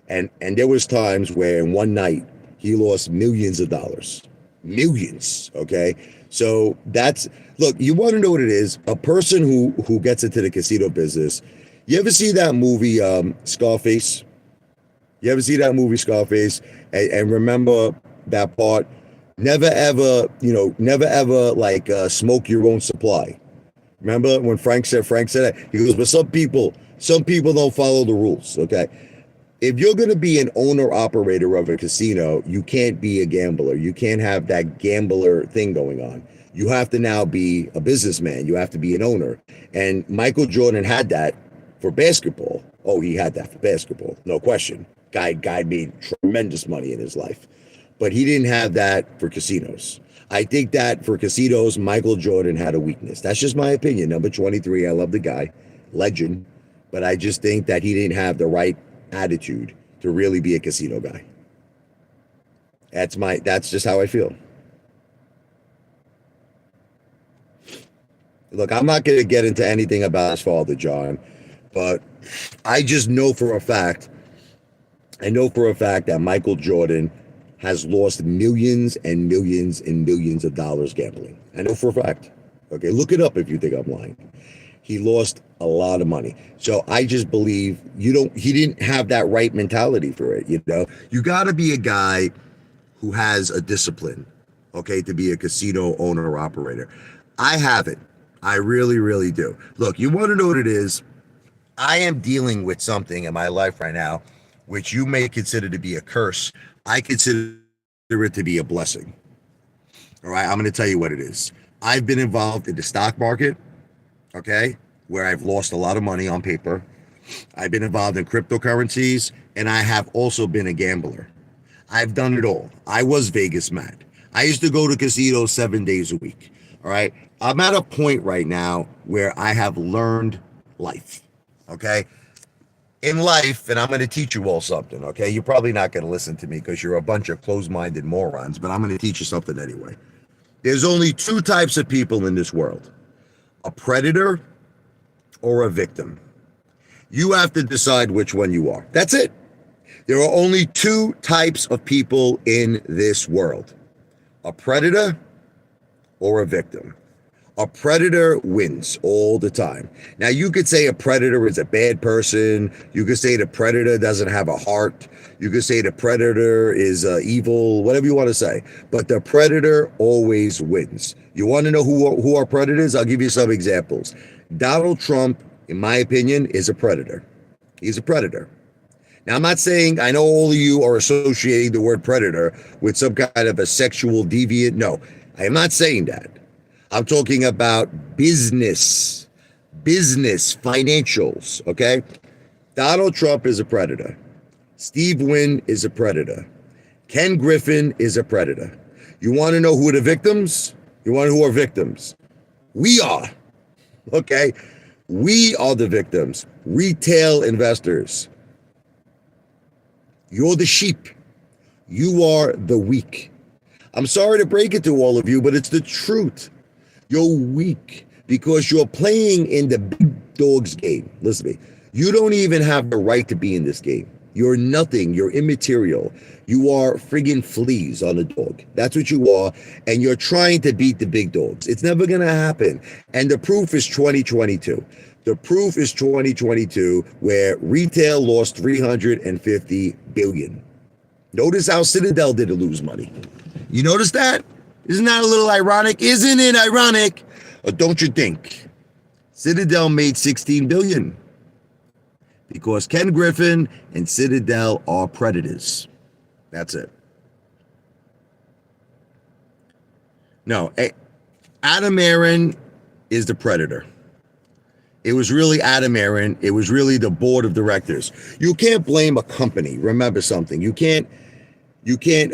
And there was times where in one night he lost millions of dollars. Millions, okay? So that's, look, you want to know what it is? A person who gets into the casino business, you ever see that movie Scarface? You ever see that movie Scarface? And remember that part? Never ever, never ever like smoke your own supply. Remember when Frank said that? He goes, but some people don't follow the rules. Okay. If you're going to be an owner operator of a casino, you can't be a gambler. You can't have that gambler thing going on. You have to now be a businessman. You have to be an owner. And Michael Jordan had that for basketball. Oh, he had that for basketball. No question. Guy made tremendous money in his life. But he didn't have that for casinos. I think that for casinos, Michael Jordan had a weakness. That's just my opinion. Number 23, I love the guy. Legend. But I just think that he didn't have the right attitude to really be a casino guy. That's just how I feel. Look, I'm not going to get into anything about his father, John, but I just know for a fact, that Michael Jordan has lost millions and millions and millions of dollars gambling. I know for a fact. Okay, look it up if you think I'm lying. He lost a lot of money. So I just believe he didn't have that right mentality for it. You got to be a guy who has a discipline, okay, to be a casino owner or operator. I have it. I really, really do. Look, you want to know what it is? I am dealing with something in my life right now, which you may consider to be a curse. I consider it to be a blessing. All right, I'm going to tell you what it is. I've been involved in the stock market, okay, where I've lost a lot of money on paper. I've been involved in cryptocurrencies, and I have also been a gambler. I've done it all. I was Vegas mad. I used to go to casinos 7 days a week. All right. I'm at a point right now where I have learned life. Okay. In life, and I'm going to teach you all something. Okay. You're probably not going to listen to me because you're a bunch of closed-minded morons, but I'm going to teach you something anyway. There's only two types of people in this world: a predator or a victim. You have to decide which one you are. That's it. There are only two types of people in this world: a predator or a victim. A predator wins all the time. Now, you could say a predator is a bad person. You could say the predator doesn't have a heart. You could say the predator is evil, whatever you want to say. But the predator always wins. You want to know who are predators? I'll give you some examples. Donald Trump, in my opinion, is a predator. He's a predator. Now, I'm not saying, I know all of you are associating the word predator with some kind of a sexual deviant. No, I am not saying that. I'm talking about business, financials, okay? Donald Trump is a predator. Steve Wynn is a predator. Ken Griffin is a predator. You want to know who are the victims? You want to know who are victims? We are, okay? We are the victims. Retail investors. You're the sheep. You are the weak. I'm sorry to break it to all of you, but it's the truth. You're weak because you're playing in the big dog's game. Listen to me. You don't even have the right to be in this game. You're nothing. You're immaterial. You are friggin' fleas on a dog. That's what you are. And you're trying to beat the big dogs. It's never going to happen. And the proof is 2022. The proof is 2022, where retail lost $350 billion. Notice how Citadel didn't lose money. You notice that? Isn't that a little ironic? Isn't it ironic? Or don't you think? Citadel made $16 billion because Ken Griffin and Citadel are predators. That's it. No, Adam Aaron is the predator. It was really Adam Aaron. It was really the board of directors. You can't blame a company. Remember something. You can't You can't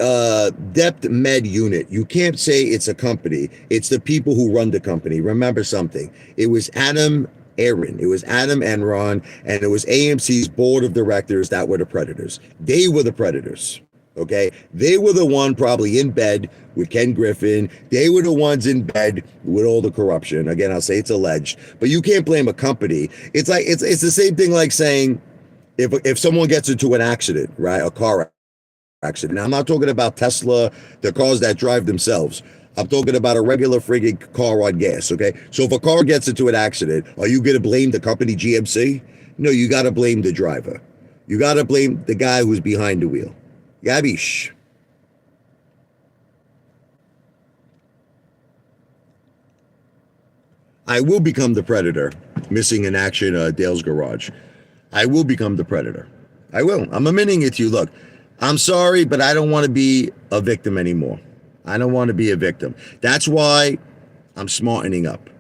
depth med unit. You can't say it's a company. It's the people who run the company. Remember something. It was Adam Aaron. It was Adam Enron, and it was AMC's board of directors that were the predators. They were the predators. Okay, they were the one probably in bed with Ken Griffin. They were the ones in bed with all the corruption. Again, I'll say it's alleged, but you can't blame a company. It's like it's the same thing like saying if someone gets into an accident, right, a car accident. Now, I'm not talking about Tesla, the cars that drive themselves. I'm talking about a regular friggin' car on gas, okay? So if a car gets into an accident, are you going to blame the company GMC? No, you got to blame the driver. You got to blame the guy who's behind the wheel. Yabish. I will become the predator, missing in action, Dale's garage. I will become the predator. I will. I'm admitting it to you. Look, I'm sorry, but I don't want to be a victim anymore. I don't want to be a victim. That's why I'm smartening up.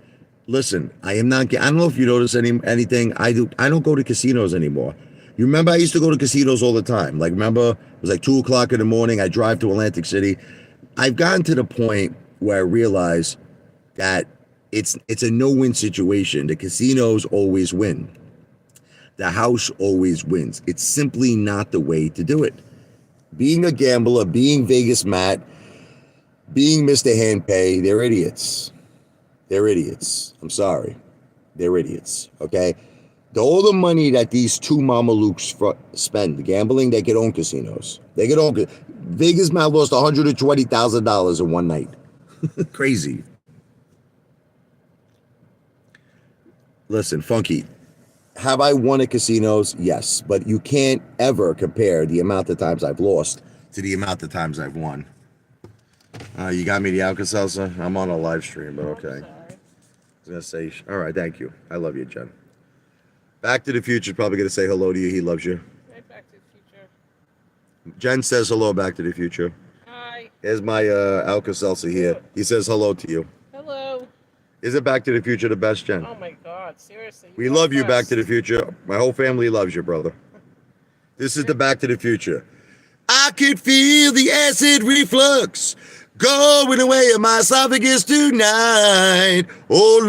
Listen, I am not. I don't know if you notice anything. I don't go to casinos anymore. You remember I used to go to casinos all the time. Like remember, it was like 2:00 in the morning. I drive to Atlantic City. I've gotten to the point where I realize that it's a no-win situation. The casinos always win. The house always wins. It's simply not the way to do it. Being a gambler, being Vegas Matt, being Mr. Handpay, they're idiots. They're idiots. I'm sorry. They're idiots. Okay? All the money that these two Mamalukes spend gambling, they could own casinos. They could own. Vegas Matt lost $120,000 in one night. Crazy. Listen, Funky. Have I won at casinos? Yes, but you can't ever compare the amount of times I've lost to the amount of times I've won. You got me the Alka-Seltzer? I'm on a live stream, but okay. I was going to say, all right, thank you. I love you, Jen. Back to the Future is probably going to say hello to you. He loves you. Right, Back to the Future. Jen says hello, Back to the Future. Hi. Here's my Alka-Seltzer here. He says hello to you. Hello. Is it Back to the Future the best, Jen? Oh my God, seriously. We love you, Back to the Future. My whole family loves you, brother. This is the Back to the Future. I could feel the acid reflux going away in my esophagus tonight. Oh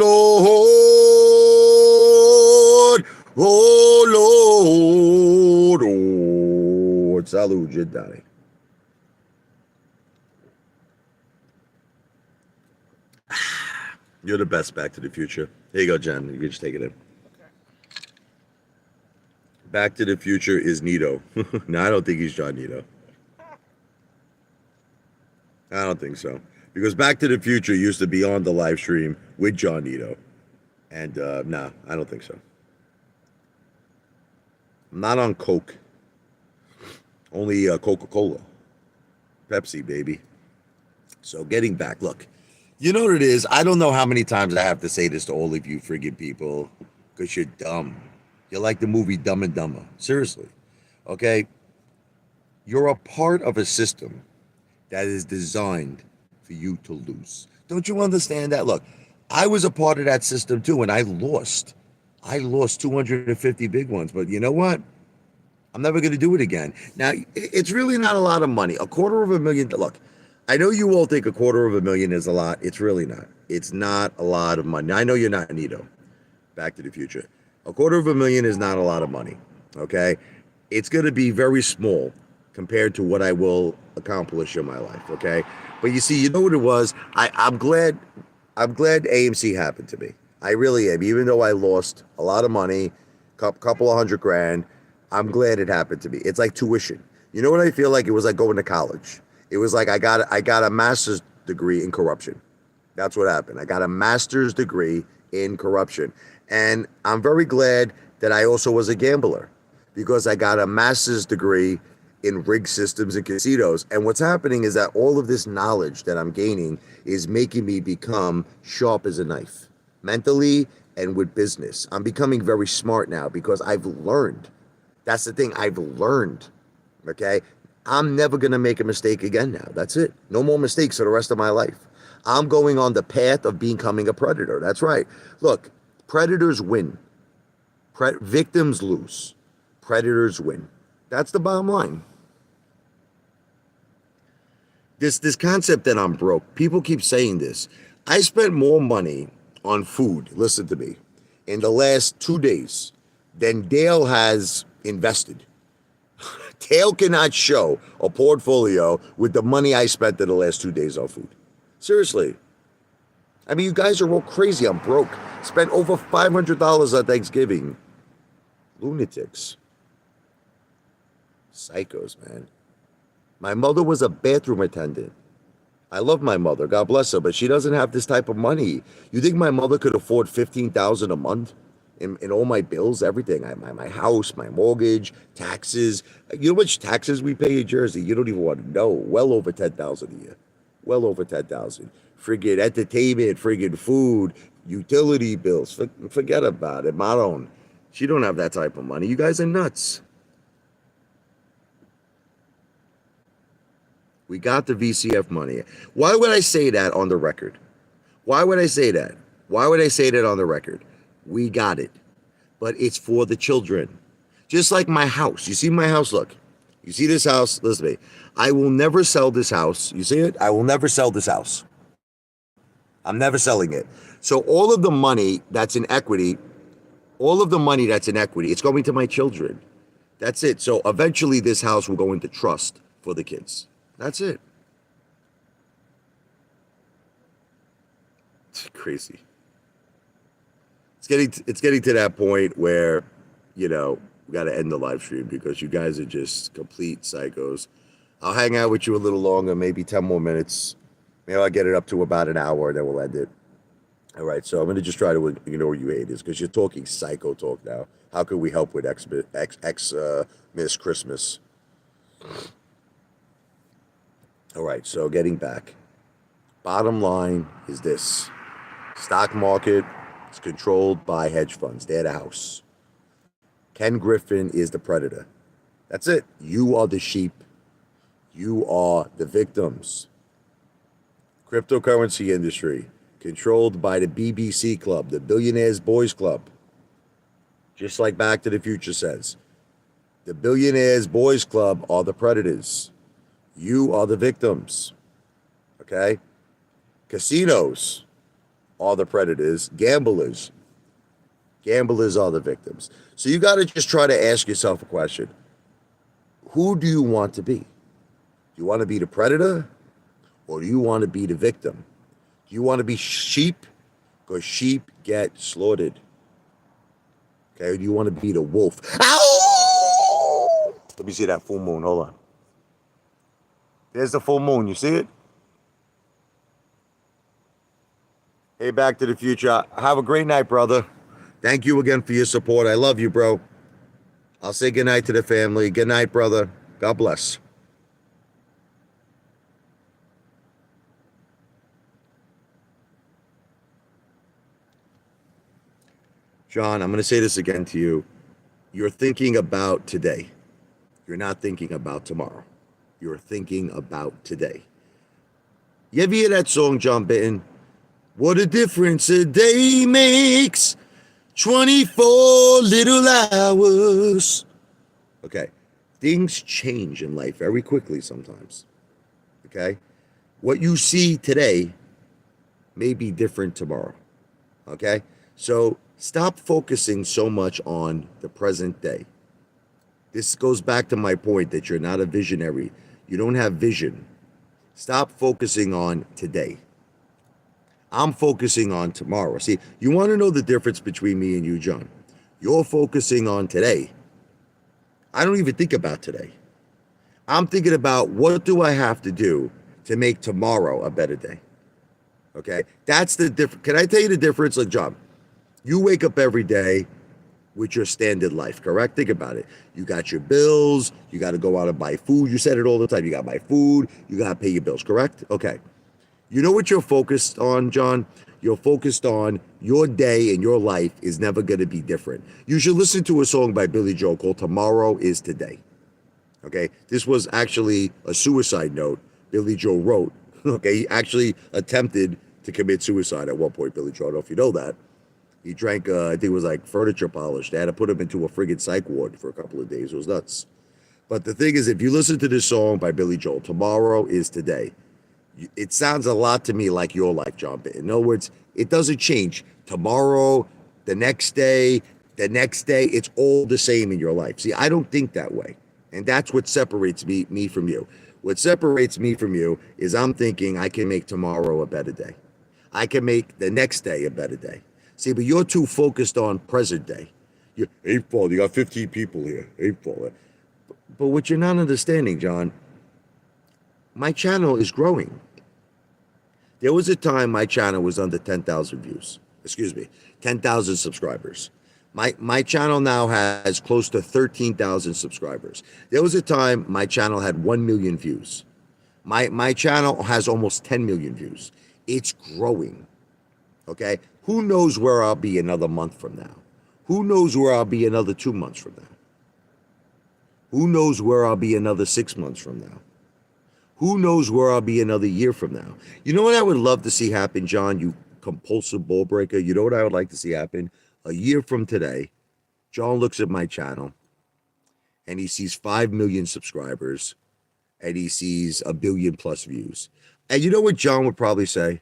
Lord, oh Lord, oh. Salud, Jedi. You're the best, Back to the Future. Here you go, Jen. You can just take it in. Okay. Back to the Future is Nito. No, I don't think he's John Nito. I don't think so. Because Back to the Future used to be on the live stream with John Nito. And no, I don't think so. I'm not on Coke. Only Coca-Cola. Pepsi, baby. So getting back, look. You know what it is? I don't know how many times I have to say this to all of you friggin' people. Because you're dumb. You're like the movie Dumb and Dumber. Seriously. Okay? You're a part of a system that is designed for you to lose. Don't you understand that? Look, I was a part of that system too, and I lost. I lost 250 big ones. But you know what? I'm never going to do it again. Now, it's really not a lot of money. $250,000. Look, I know you all think $250,000 is a lot. It's really not. It's not a lot of money. I know you're not Nito. Back to the Future. $250,000 is not a lot of money. Okay? It's going to be very small compared to what I will accomplish in my life. Okay? But you see, you know what it was? I'm glad AMC happened to me. I really am. Even though I lost a lot of money, couple of $100,000, I'm glad it happened to me. It's like tuition. You know what I feel like? It was like going to college. It was like I got a master's degree in corruption. That's what happened. I got a master's degree in corruption. And I'm very glad that I also was a gambler because I got a master's degree in rig systems and casinos. And what's happening is that all of this knowledge that I'm gaining is making me become sharp as a knife, mentally and with business. I'm becoming very smart now because I've learned. That's the thing. I've learned. Okay? I'm never going to make a mistake again now. That's it. No more mistakes for the rest of my life. I'm going on the path of becoming a predator. That's right. Look, predators win. Victims lose. Predators win. That's the bottom line. This concept that I'm broke. People keep saying this. I spent more money on food, listen to me, in the last 2 days than Dale has invested. Dale cannot show a portfolio with the money I spent in the last 2 days on food. Seriously. I mean, you guys are all crazy. I'm broke. Spent over $500 on Thanksgiving. Lunatics. Psychos, man. My mother was a bathroom attendant. I love my mother, God bless her, but she doesn't have this type of money. You think my mother could afford $15,000 a month in all my bills, everything? My house, my mortgage, taxes. You know how much taxes we pay in Jersey? You don't even want to know. Well over 10,000 a year. Well over 10,000. Friggin' entertainment, friggin' food, utility bills. Forget about it. Maron. She don't have that type of money. You guys are nuts. We got the VCF money. Why would I say that on the record? Why would I say that? Why would I say that on the record? We got it. But it's for the children. Just like my house. You see my house? Look. You see this house? Listen to me. I will never sell this house. You see it? I will never sell this house. I'm never selling it. So all of the money that's in equity, it's going to my children. That's it. So eventually this house will go into trust for the kids. That's it. It's crazy. It's getting to that point where, we got to end the live stream because you guys are just complete psychos. I'll hang out with you a little longer, maybe 10 more minutes. Maybe I'll get it up to about an hour and then we'll end it. All right, so I'm going to just try to ignore you haters because you're talking psycho talk now. How can we help with Miss Christmas? All right, so getting back. Bottom line is this. Stock market is controlled by hedge funds. They're the house. Ken Griffin is the predator. That's it. You are the sheep. You are the victims. Cryptocurrency industry controlled by the BBC Club, the Billionaires Boys Club. Just like Back to the Future says. The Billionaires Boys Club are the predators. You are the victims. Okay? Casinos are the predators. Gamblers are the victims. So you got to just try to ask yourself a question. Who do you want to be? Do you want to be the predator or do you want to be the victim? Do you want to be sheep? Because sheep get slaughtered. Okay? Or do you want to be the wolf? Ow! Let me see that full moon. Hold on. There's the full moon. You see it? Hey, Back to the Future. Have a great night, brother. Thank you again for your support. I love you, bro. I'll say goodnight to the family. Good night, brother. God bless. John, I'm going to say this again to you. You're thinking about today. You're not thinking about tomorrow. You're thinking about today. You ever hear that song, John Bitton? What a difference a day makes. 24 little hours. Okay. Things change in life very quickly sometimes. Okay? What you see today may be different tomorrow. Okay? So stop focusing so much on the present day. This goes back to my point that you're not a visionary. You don't have vision. Stop focusing on today. I'm focusing on tomorrow. See, you want to know the difference between me and you, John? You're focusing on today. I don't even think about today. I'm thinking about what do I have to do to make tomorrow a better day? Okay? That's the difference. Can I tell you the difference? Like, John, you wake up every day with your standard life, correct? Think about it. You got your bills. You got to go out and buy food. You said it all the time. You got to buy food. You got to pay your bills, correct? Okay. You know what you're focused on, John? You're focused on your day and your life is never going to be different. You should listen to a song by Billy Joel called Tomorrow is Today. Okay? This was actually a suicide note Billy Joel wrote. Okay? He actually attempted to commit suicide at one point, Billy Joel. I don't know if you know that. He drank, I think it was like furniture polish. They had to put him into a friggin' psych ward for a couple of days. It was nuts. But the thing is, if you listen to this song by Billy Joel, Tomorrow is Today, It sounds a lot to me like your life, John. In other words, it doesn't change. Tomorrow, the next day, it's all the same in your life. See, I don't think that way. And that's what separates me from you. What separates me from you is I'm thinking I can make tomorrow a better day. I can make the next day a better day. See, but you're too focused on present day. Apefather, you got 15 people here. Apefather. But what you're not understanding, John, my channel is growing. There was a time my channel was under 10,000 views. Excuse me, 10,000 subscribers. My channel now has close to 13,000 subscribers. There was a time my channel had 1 million views. My channel has almost 10 million views. It's growing. Okay? Who knows where I'll be another month from now? Who knows where I'll be another 2 months from now? Who knows where I'll be another 6 months from now? Who knows where I'll be another year from now? You know what I would love to see happen, John, you compulsive ball breaker? You know what I would like to see happen? A year from today, John looks at my channel and he sees 5 million subscribers and he sees 1 billion plus views. And you know what John would probably say?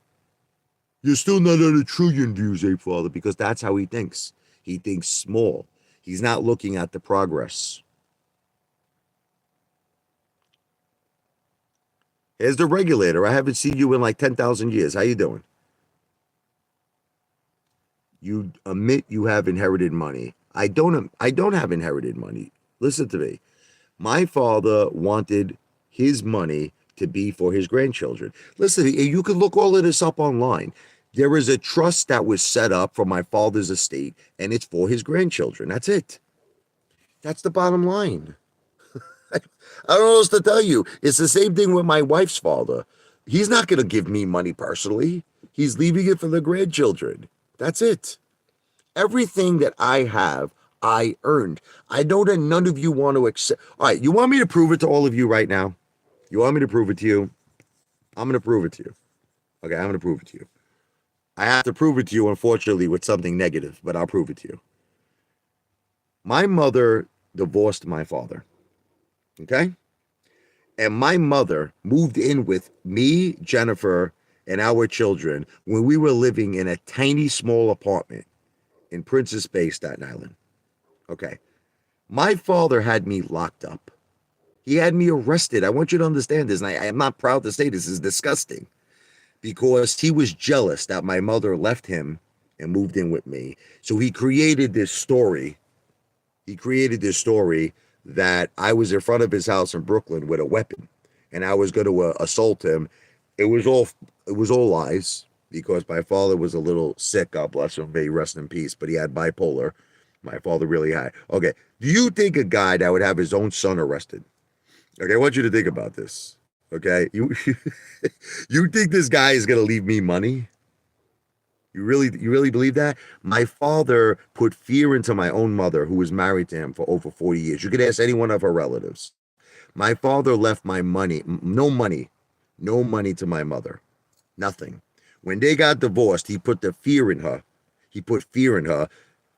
You're still not at 1 trillion views, Apefather, because that's how he thinks. He thinks small. He's not looking at the progress. Here's the regulator. I haven't seen you in like 10,000 years. How you doing? You admit you have inherited money. I don't have inherited money. Listen to me. My father wanted his money to be for his grandchildren. Listen, you can look all of this up online. There is a trust that was set up for my father's estate, and it's for his grandchildren. That's it. That's the bottom line. I don't know what else to tell you. It's the same thing with my wife's father. He's not going to give me money personally. He's leaving it for the grandchildren. That's it. Everything that I have, I earned. I know that none of you want to accept. All right, you want me to prove it to all of you right now? You want me to prove it to you? I'm going to prove it to you. Okay, I'm going to prove it to you. I have to prove it to you, unfortunately, with something negative, but I'll prove it to you. My mother divorced my father. Okay? And my mother moved in with me, Jennifer, and our children when we were living in a tiny, small apartment in Princess Bay, Staten Island. Okay. My father had me locked up. He had me arrested. I want you to understand this, and I am not proud to say this is disgusting, because he was jealous that my mother left him and moved in with me. So he created this story. That I was in front of his house in Brooklyn with a weapon and I was going to assault him. It was all lies, because my father was a little sick. God bless him. May he rest in peace. But he had bipolar. My father really had. Okay. Do you think a guy that would have his own son arrested? Okay. I want you to think about this. Okay. You think this guy is going to leave me money? You really believe that? My father put fear into my own mother, who was married to him for over 40 years. You could ask any one of her relatives. My father left my money, no money to my mother. Nothing. When they got divorced, he put the fear in her. He put fear in her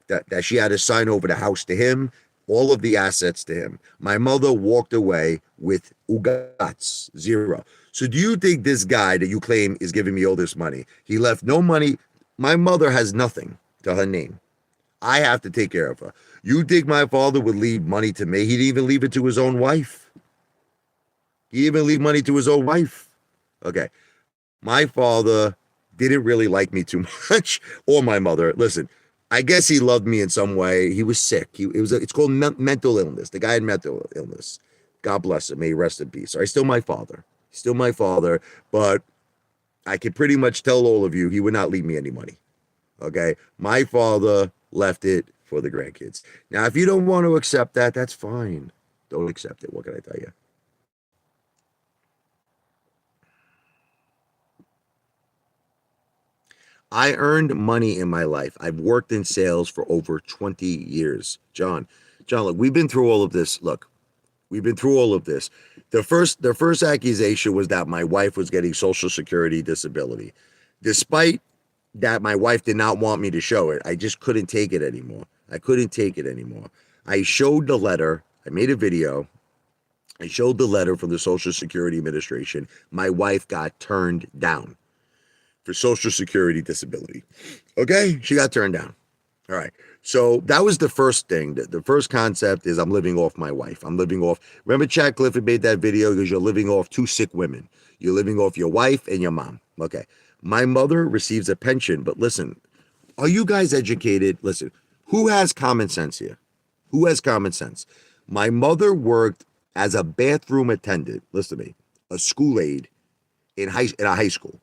that she had to sign over the house to him, all of the assets to him. My mother walked away with ugats, zero. So do you think this guy that you claim is giving me all this money, he left no money? My mother has nothing to her name. I have to take care of her. You think my father would leave money to me? He didn't even leave it to his own wife. He didn't even leave money to his own wife. Okay. My father didn't really like me too much, or my mother. Listen, I guess he loved me in some way. He was sick. It's called mental illness. The guy had mental illness. God bless him. May he rest in peace. He's still my father. But I can pretty much tell all of you, he would not leave me any money. Okay? My father left it for the grandkids. Now, if you don't want to accept that, that's fine. Don't accept it. What can I tell you? I earned money in my life. I've worked in sales for over 20 years. John, look, we've been through all of this. The first accusation was that my wife was getting Social Security disability. Despite that, my wife did not want me to show it. I just couldn't take it anymore. I showed the letter. I made a video. I showed the letter from the Social Security Administration. My wife got turned down for Social Security disability. Okay, she got turned down. All right. So that was the first thing. The first concept is I'm living off my wife. I'm living off. Remember, Chad Clifford made that video because you're living off two sick women. You're living off your wife and your mom. Okay. My mother receives a pension, but listen, are you guys educated? Listen, who has common sense here? Who has common sense? My mother worked as a bathroom attendant. Listen to me, a school aide in a high school.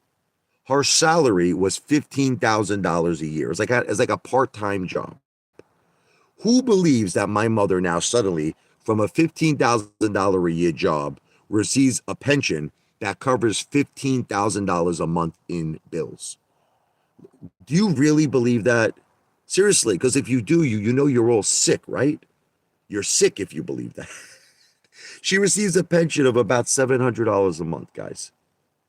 Her salary was $15,000 a year. It's like a part-time job. Who believes that my mother now suddenly, from a $15,000 a year job, receives a pension that covers $15,000 a month in bills? Do you really believe that? Seriously, because if you do, you know you're all sick, right? You're sick if you believe that. She receives a pension of about $700 a month, guys.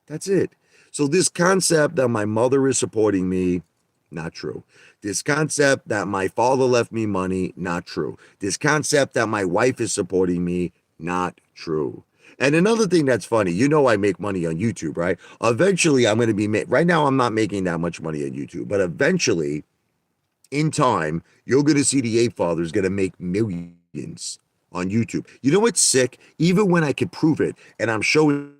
That's it. So this concept that my mother is supporting me, not true. This concept that my father left me money, not true. This concept that my wife is supporting me, not true. And another thing that's funny, you know I make money on YouTube, right? Eventually I'm going to be right now I'm not making that much money on YouTube, but eventually in time you're going to see the Apefather is going to make millions on YouTube. You know what's sick? Even when I can prove it and I'm showing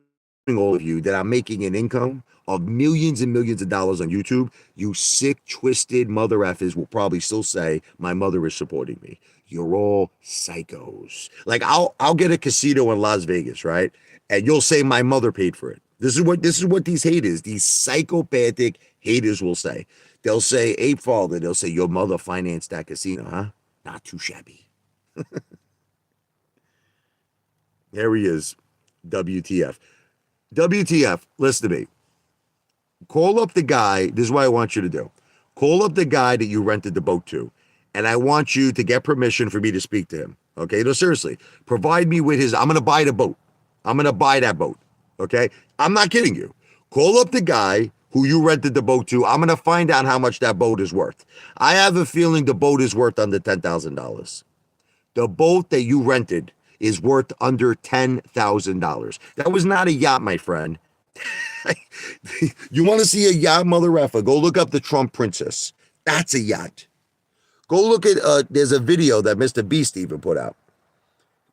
all of you that I'm making an income of millions and millions of dollars on YouTube, you sick, twisted mother effers will probably still say my mother is supporting me. You're all psychos. Like I'll get a casino in Las Vegas, right? And you'll say my mother paid for it. This is what these haters, these psychopathic haters will say. They'll say, Ape Father, they'll say, your mother financed that casino, huh? Not too shabby. There he is. WTF. WTF, listen to me. Call up the guy. This is what I want you to do. Call up the guy that you rented the boat to, and I want you to get permission for me to speak to him. Okay? No, seriously. Provide me with his. I'm going to buy the boat. I'm going to buy that boat. Okay? I'm not kidding you. Call up the guy who you rented the boat to. I'm going to find out how much that boat is worth. I have a feeling the boat is worth under $10,000. The boat that you rented is worth under $10,000. That was not a yacht, my friend. You want to see a yacht, mother effer? Go look up the Trump Princess. That's a yacht. Go look at, there's a video that Mr. Beast even put out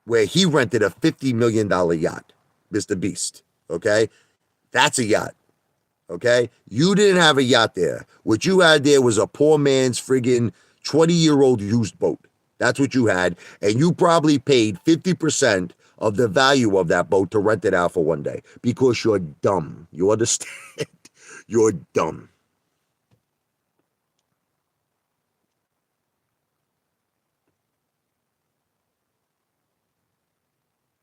where he rented a $50 million yacht, Mr. Beast. Okay? That's a yacht. Okay? You didn't have a yacht there. What you had there was a poor man's friggin' 20-year-old used boat. That's what you had. And you probably paid 50% of the value of that boat to rent it out for one day because you're dumb. You understand? You're dumb.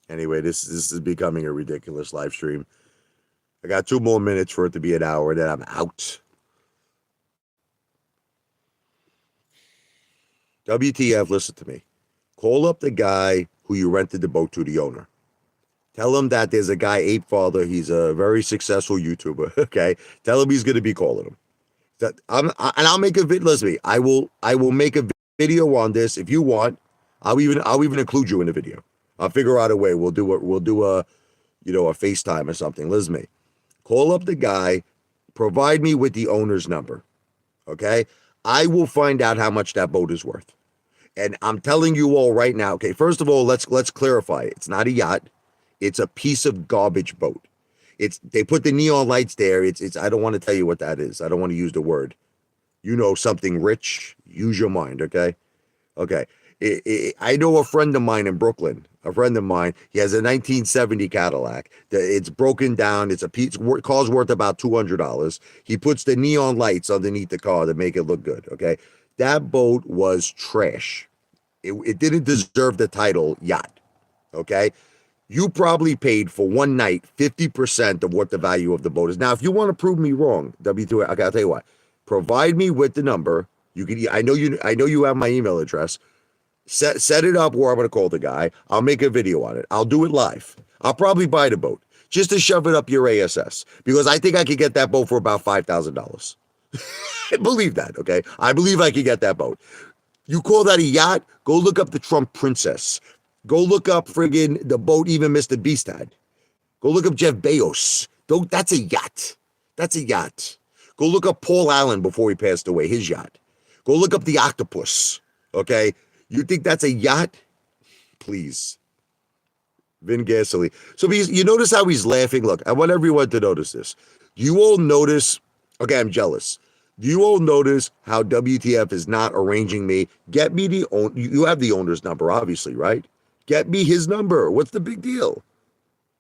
Anyway, this is becoming a ridiculous live stream. I got 2 more minutes for it to be an hour, and then I'm out. WTF, listen to me. Call up the guy who you rented the boat to, the owner. Tell him that there's a guy, Apefather. He's a very successful YouTuber. Okay, tell him he's going to be calling him. And I'll make a video. Listen to me. I will make a video on this if you want. I'll even include you in the video. I'll figure out a way. We'll do a a FaceTime or something. Listen to me. Call up the guy. Provide me with the owner's number. Okay, I will find out how much that boat is worth. And I'm telling you all right now. Okay, first of all, let's clarify. It's not a yacht. It's a piece of garbage boat. They put the neon lights there. It's I don't want to tell you what that is. I don't want to use the word. You know, something rich. Use your mind, okay? Okay. I know a friend of mine in Brooklyn. A friend of mine. He has a 1970 Cadillac. It's broken down. It's a piece. Car's worth about $200. He puts the neon lights underneath the car to make it look good. Okay. That boat was trash. It didn't deserve the title yacht. Okay. You probably paid for one night 50% of what the value of the boat is. Now, if you want to prove me wrong, W2, okay, I'll tell you what. Provide me with the number. You can. I know you have my email address. Set it up where I'm going to call the guy. I'll make a video on it. I'll do it live. I'll probably buy the boat just to shove it up your ASS because I think I could get that boat for about $5,000. Believe that, okay? I believe I could get that boat. You call that a yacht? Go look up the Trump Princess. Go look up friggin' the boat even Mr. Beast had. Go look up Jeff Bezos. That's a yacht. That's a yacht. Go look up Paul Allen before he passed away, his yacht. Go look up the octopus. Okay? You think that's a yacht? Please. Vin Gasoline. So you notice how he's laughing? Look, I want everyone to notice this. You all notice, okay, I'm jealous. Do you all notice how WTF is not arranging me? Get me you have the owner's number, obviously, right? Get me his number. What's the big deal?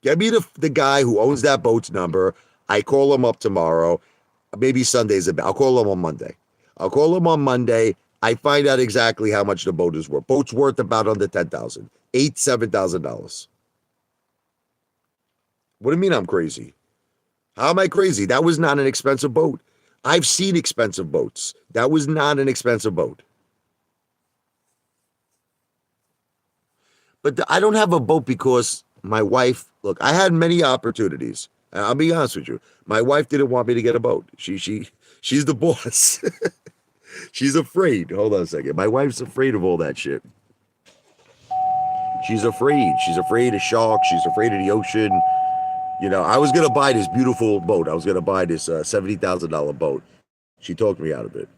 Get me the guy who owns that boat's number. I call him up tomorrow. Maybe Sunday's a bit. I'll call him on Monday. I find out exactly how much the boat is worth. Boat's worth about under $10,000. $7,000. What do you mean I'm crazy? How am I crazy? That was not an expensive boat. I've seen expensive boats. That was not an expensive boat. But I don't have a boat because my wife, look, I had many opportunities. I'll be honest with you. My wife didn't want me to get a boat. She's the boss. She's afraid. Hold on a second. My wife's afraid of all that shit. She's afraid. She's afraid of sharks. She's afraid of the ocean. You know, I was going to buy this beautiful boat. I was going to buy this $70,000 boat. She talked me out of it.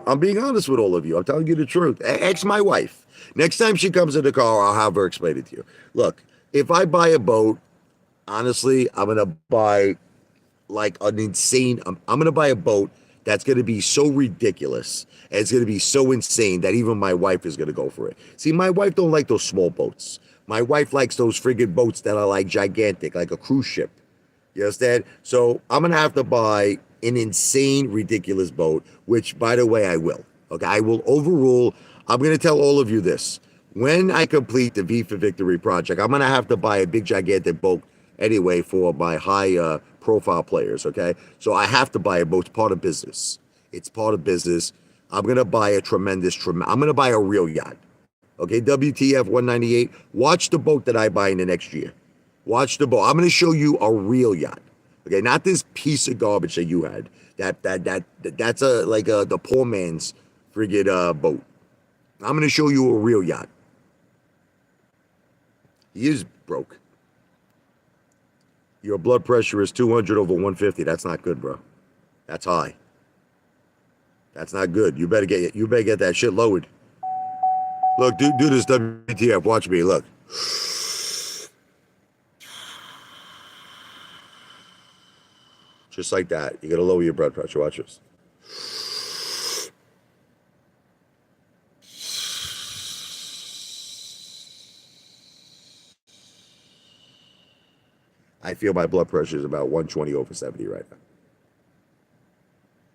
I'm being honest with all of you. I'm telling you the truth. Ask my wife. Next time she comes in the car, I'll have her explain it to you. Look, if I buy a boat, honestly, I'm going to buy like an insane, I'm going to buy a boat that's going to be so ridiculous and it's going to be so insane that even my wife is going to go for it. See, my wife don't like those small boats. My wife likes those friggin' boats that are like gigantic, like a cruise ship. You understand? So I'm going to have to buy an insane, ridiculous boat, which, by the way, I will. Okay, I will overrule. I'm going to tell all of you this. When I complete the V for Victory project, I'm going to have to buy a big, gigantic boat anyway for my high profile players, okay? So I have to buy a boat. It's part of business. I'm going to buy I'm going to buy a real yacht. Okay, WTF 198. Watch the boat that I buy in the next year. Watch the boat. I'm going to show you a real yacht. Okay, not this piece of garbage that you had. That's the poor man's friggin' boat. I'm going to show you a real yacht. He is broke. Your blood pressure is 200 over 150. That's not good, bro. That's high. That's not good. You better get that shit lowered. Look, do this WTF. Watch me. Look. Just like that. You got to lower your blood pressure. Watch this. I feel my blood pressure is about 120 over 70 right now.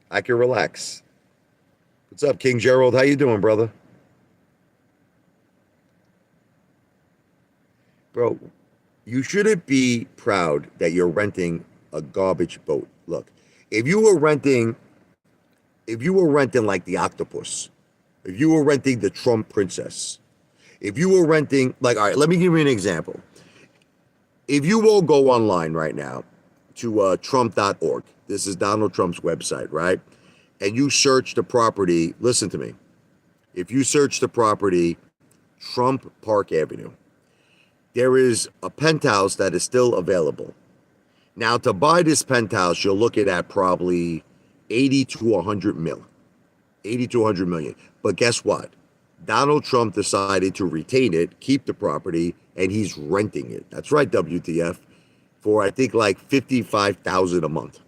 I can relax. What's up, King Gerald? How you doing, brother? Bro, you shouldn't be proud that you're renting a garbage boat. Look, if you were renting like the octopus, if you were renting the Trump princess, if you were renting, like, all right, let me give you an example. If you all go online right now to trump.org, this is Donald Trump's website, right? And you search the property, listen to me. If you search the property, Trump Park Avenue, there is a penthouse that is still available. Now, to buy this penthouse, you're looking at probably 80 to 100 mil. 80 to 100 million. But guess what? Donald Trump decided to retain it, keep the property, and he's renting it. That's right, WTF, for I think like $55,000 a month.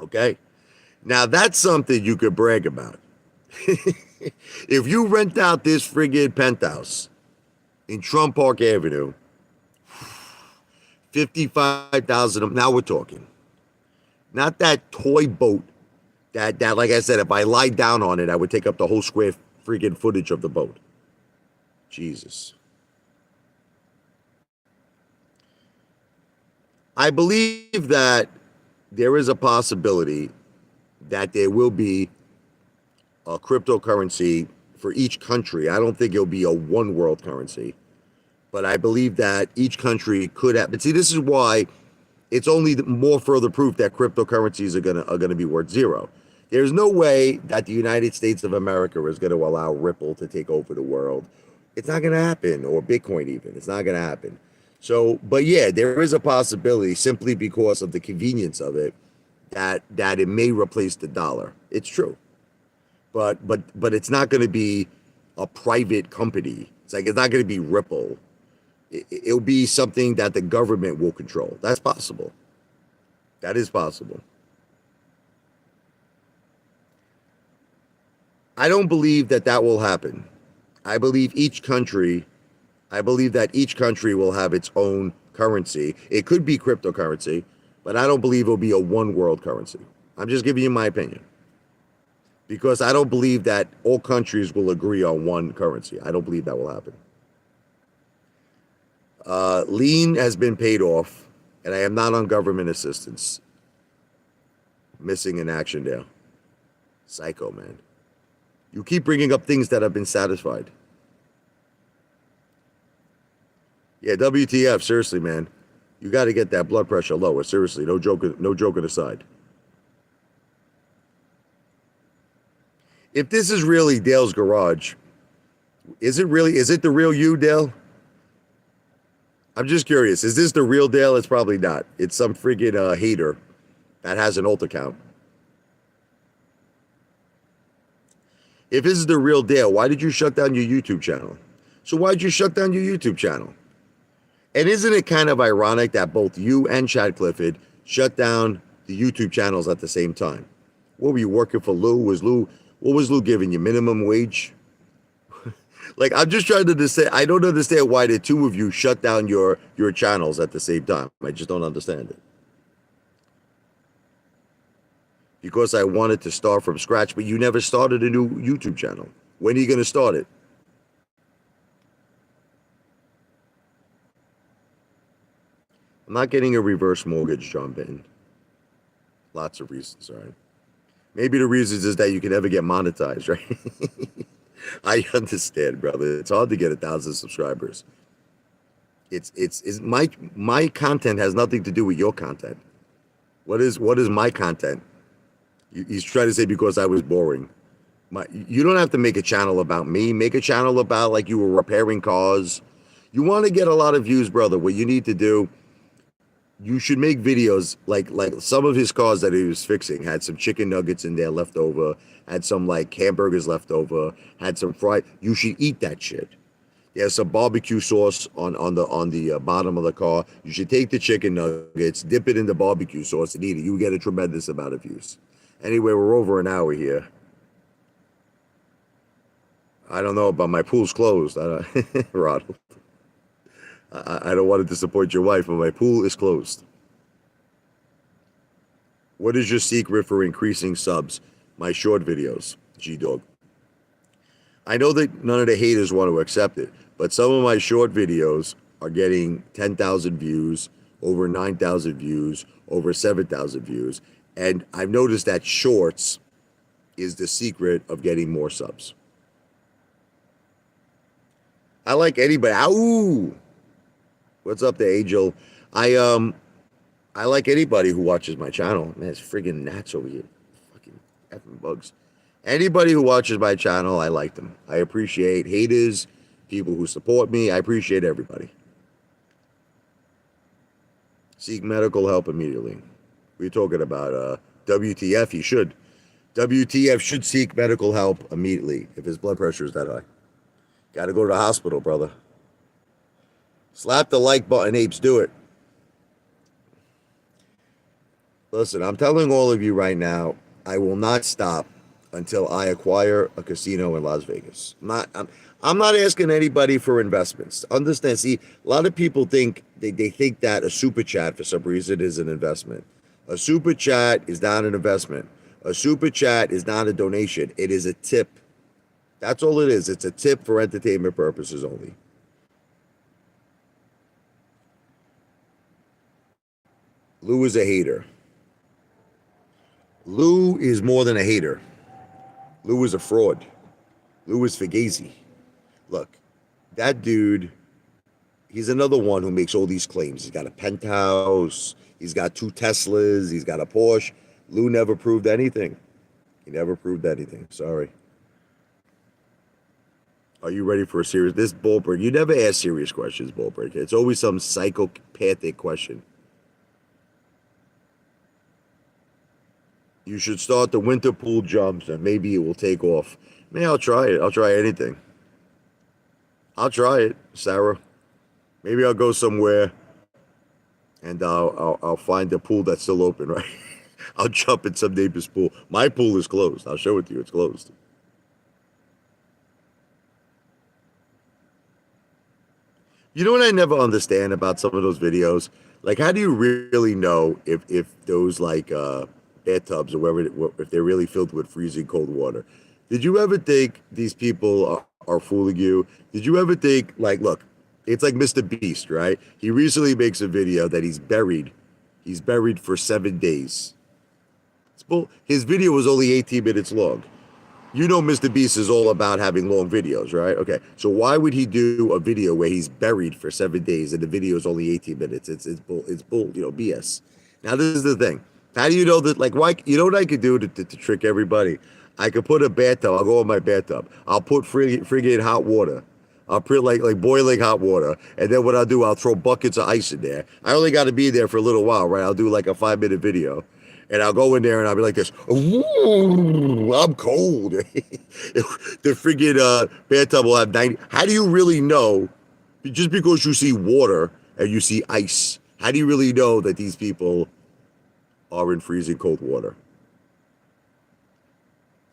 Okay? Now, that's something you could brag about. If you rent out this friggin' penthouse in Trump Park Avenue, 55,000. Now we're talking. Not that toy boat that, like I said, if I lie down on it, I would take up the whole square freaking footage of the boat. Jesus. I believe that there is a possibility that there will be a cryptocurrency for each country. I don't think it'll be a one world currency, but I believe that each country could have. But see, this is why it's only more further proof that cryptocurrencies are gonna be worth zero. There's no way that the United States of America is going to allow Ripple to take over the world, It's not going to happen, or Bitcoin even. It's not going to happen. So, but yeah, there is a possibility simply because of the convenience of it that it may replace the dollar. It's true, but it's not going to be a private company. It's like it's not going to be Ripple. It'll be something that the government will control. That's possible. That is possible. I don't believe that that will happen. I believe each country, I believe that each country will have its own currency. It could be cryptocurrency, but I don't believe it'll be a one world currency. I'm just giving you my opinion because I don't believe that all countries will agree on one currency. I don't believe that will happen. Lean has been paid off, and I am not on government assistance. Missing in action there. Psycho, man. You keep bringing up things that have been satisfied. Yeah, WTF, seriously, man. You got to get that blood pressure lower. Seriously, no joking aside. If this is really Dale's garage, is it the real you, Dale? I'm just curious. Is this the real Dale? It's probably not. It's some freaking hater that has an alt account. If this is the real Dale, why did you shut down your YouTube channel? So why'd you shut down your YouTube channel? And isn't it kind of ironic that both you and Chad Clifford shut down the YouTube channels at the same time? What were you working for Lou? What was Lou giving you? Minimum wage? Like, I'm just trying to understand. I don't understand why the two of you shut down your channels at the same time. I just don't understand it. Because I wanted to start from scratch, but you never started a new YouTube channel. When are you going to start it? I'm not getting a reverse mortgage, John Benton. Lots of reasons, all right? Maybe the reasons is that you can never get monetized, right? I understand, brother. It's hard to get 1,000 subscribers. It's my content has nothing to do with your content. What is my content? He's trying to say because I was boring. You don't have to make a channel about me. Make a channel about like you were repairing cars. You want to get a lot of views, brother. What you need to do, you should make videos like some of his cars that he was fixing had some chicken nuggets in there left over, had some like hamburgers left over, had some fried. You should eat that shit. There's some barbecue sauce on the bottom of the car. You should take the chicken nuggets, dip it in the barbecue sauce, and eat it. You get a tremendous amount of views. Anyway, we're over an hour here. I don't know, but my pool's closed. Ronald. I don't want to disappoint your wife, but my pool is closed. What is your secret for increasing subs? My short videos, G-Dog. I know that none of the haters want to accept it, but some of my short videos are getting 10,000 views, over 9,000 views, over 7,000 views. And I've noticed that shorts is the secret of getting more subs. I like anybody. Ow! What's up there, Angel? I like anybody who watches my channel. Man, it's friggin' gnats over here. Fucking effing bugs. Anybody who watches my channel, I like them. I appreciate haters, people who support me. I appreciate everybody. Seek medical help immediately. We're talking about WTF. He should. WTF should seek medical help immediately if his blood pressure is that high. Got to go to the hospital, brother. Slap the like button, apes. Do it. Listen, I'm telling all of you right now, I will not stop until I acquire a casino in Las Vegas. I'm not asking anybody for investments. Understand? See, a lot of people think they think that a super chat for some reason is an investment. A super chat is not an investment. A super chat is not a donation. It is a tip. That's all it is. It's a tip for entertainment purposes only. Lou is a hater. Lou is more than a hater. Lou is a fraud. Lou is Fugazi. Look, that dude, he's another one who makes all these claims. He's got a penthouse. He's got 2 Teslas. He's got a Porsche. Lou never proved anything. He never proved anything. Sorry. Are you ready for a serious? This ball break. You never ask serious questions, ball break. It's always some psychopathic question. You should start the winter pool jumps and maybe it will take off. Man, I'll try it. I'll try anything. I'll try it, Sarah. Maybe I'll go somewhere and I'll find a pool that's still open, right? I'll jump in some neighbor's pool. My pool is closed. I'll show it to you. It's closed. You know what I never understand about some of those videos? Like, how do you really know if those like bathtubs or whatever, if they're really filled with freezing cold water? Did you ever think these people are fooling you? Did you ever think like, look, it's like Mr. Beast, right? He recently makes a video that he's buried. He's buried for 7 days. His video was only 18 minutes long. You know Mr. Beast is all about having long videos, right? Okay, so why would he do a video where he's buried for 7 days and the video is only 18 minutes? It's bull, BS. Now this is the thing. How do you know that? Like, why? You know what I could do to trick everybody? I could put a bathtub. I'll go in my bathtub. I'll put friggin' hot water. I'll put like boiling hot water, and then what I'll do, I'll throw buckets of ice in there. I only got to be there for a little while, right? I'll do like a 5-minute video. And I'll go in there and I'll be like this. Ooh, I'm cold. The friggin' bathtub will have 90. How do you really know? Just because you see water and you see ice, how do you really know that these people are in freezing cold water?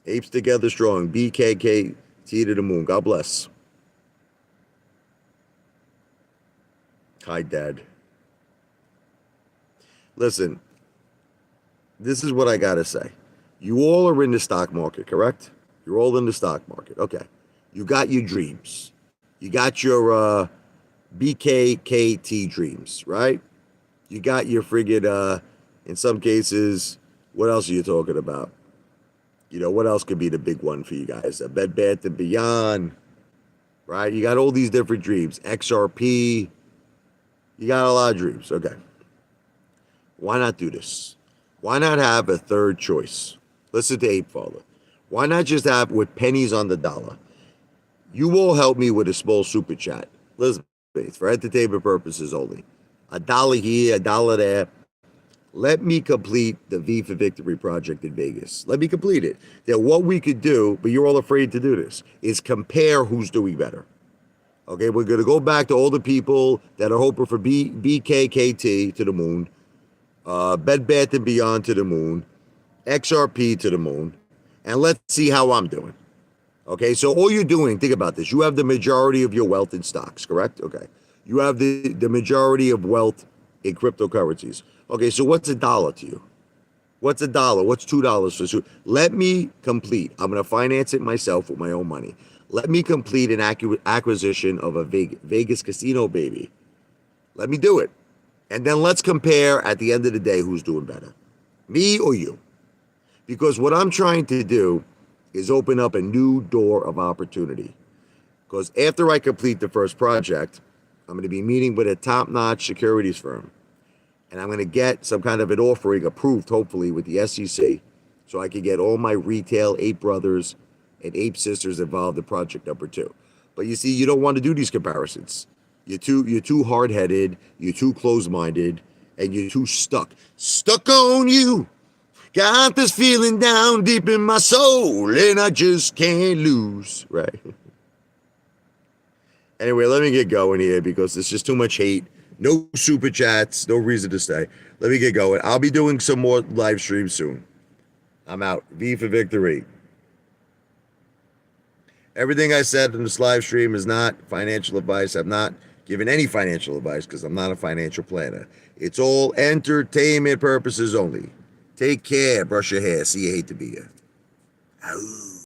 Apes together strong. BKK T to the moon. God bless. Hi, Dad. Listen. This is what I gotta say. You all are in the stock market, correct? You're all in the stock market. Okay. You got your dreams. You got your BKKT dreams, right? You got your friggin', in some cases, what else are you talking about? You know, what else could be the big one for you guys? A Bed Bath & Beyond, right? You got all these different dreams. XRP. You got a lot of dreams. Okay. Why not do this? Why not have a third choice? Listen to Apefather. Why not just have with pennies on the dollar? You all help me with a small super chat. Listen, it's for entertainment purposes only. $1 here, $1 there. Let me complete the V for Victory project in Vegas. Let me complete it. Then what we could do, but you're all afraid to do this, is compare who's doing better. Okay, we're going to go back to all the people that are hoping for BKKT to the moon. Bed Bath & Beyond to the moon, XRP to the moon, and let's see how I'm doing. Okay, so all you're doing, think about this. You have the majority of your wealth in stocks, correct? Okay. You have the majority of wealth in cryptocurrencies. Okay, so what's $1 to you? What's $1? What's $2 for you? Let me complete. I'm going to finance it myself with my own money. Let me complete an acquisition of a Vegas casino, baby. Let me do it. And then let's compare at the end of the day who's doing better, me or you. Because what I'm trying to do is open up a new door of opportunity. Because after I complete the first project, I'm going to be meeting with a top-notch securities firm. And I'm going to get some kind of an offering approved, hopefully, with the SEC, so I can get all my retail Ape brothers and Ape sisters involved in project number 2. But you see, you don't want to do these comparisons. You're too hard-headed, you're too closed-minded, and you're too stuck. Stuck on you. Got this feeling down deep in my soul, and I just can't lose. Right. Anyway, let me get going here because there's just too much hate. No super chats, no reason to stay. Let me get going. I'll be doing some more live streams soon. I'm out. V for Victory. Everything I said in this live stream is not financial advice. I'm not giving any financial advice because I'm not a financial planner. It's all entertainment purposes only. Take care. Brush your hair. See you. Hate to be here. Ow.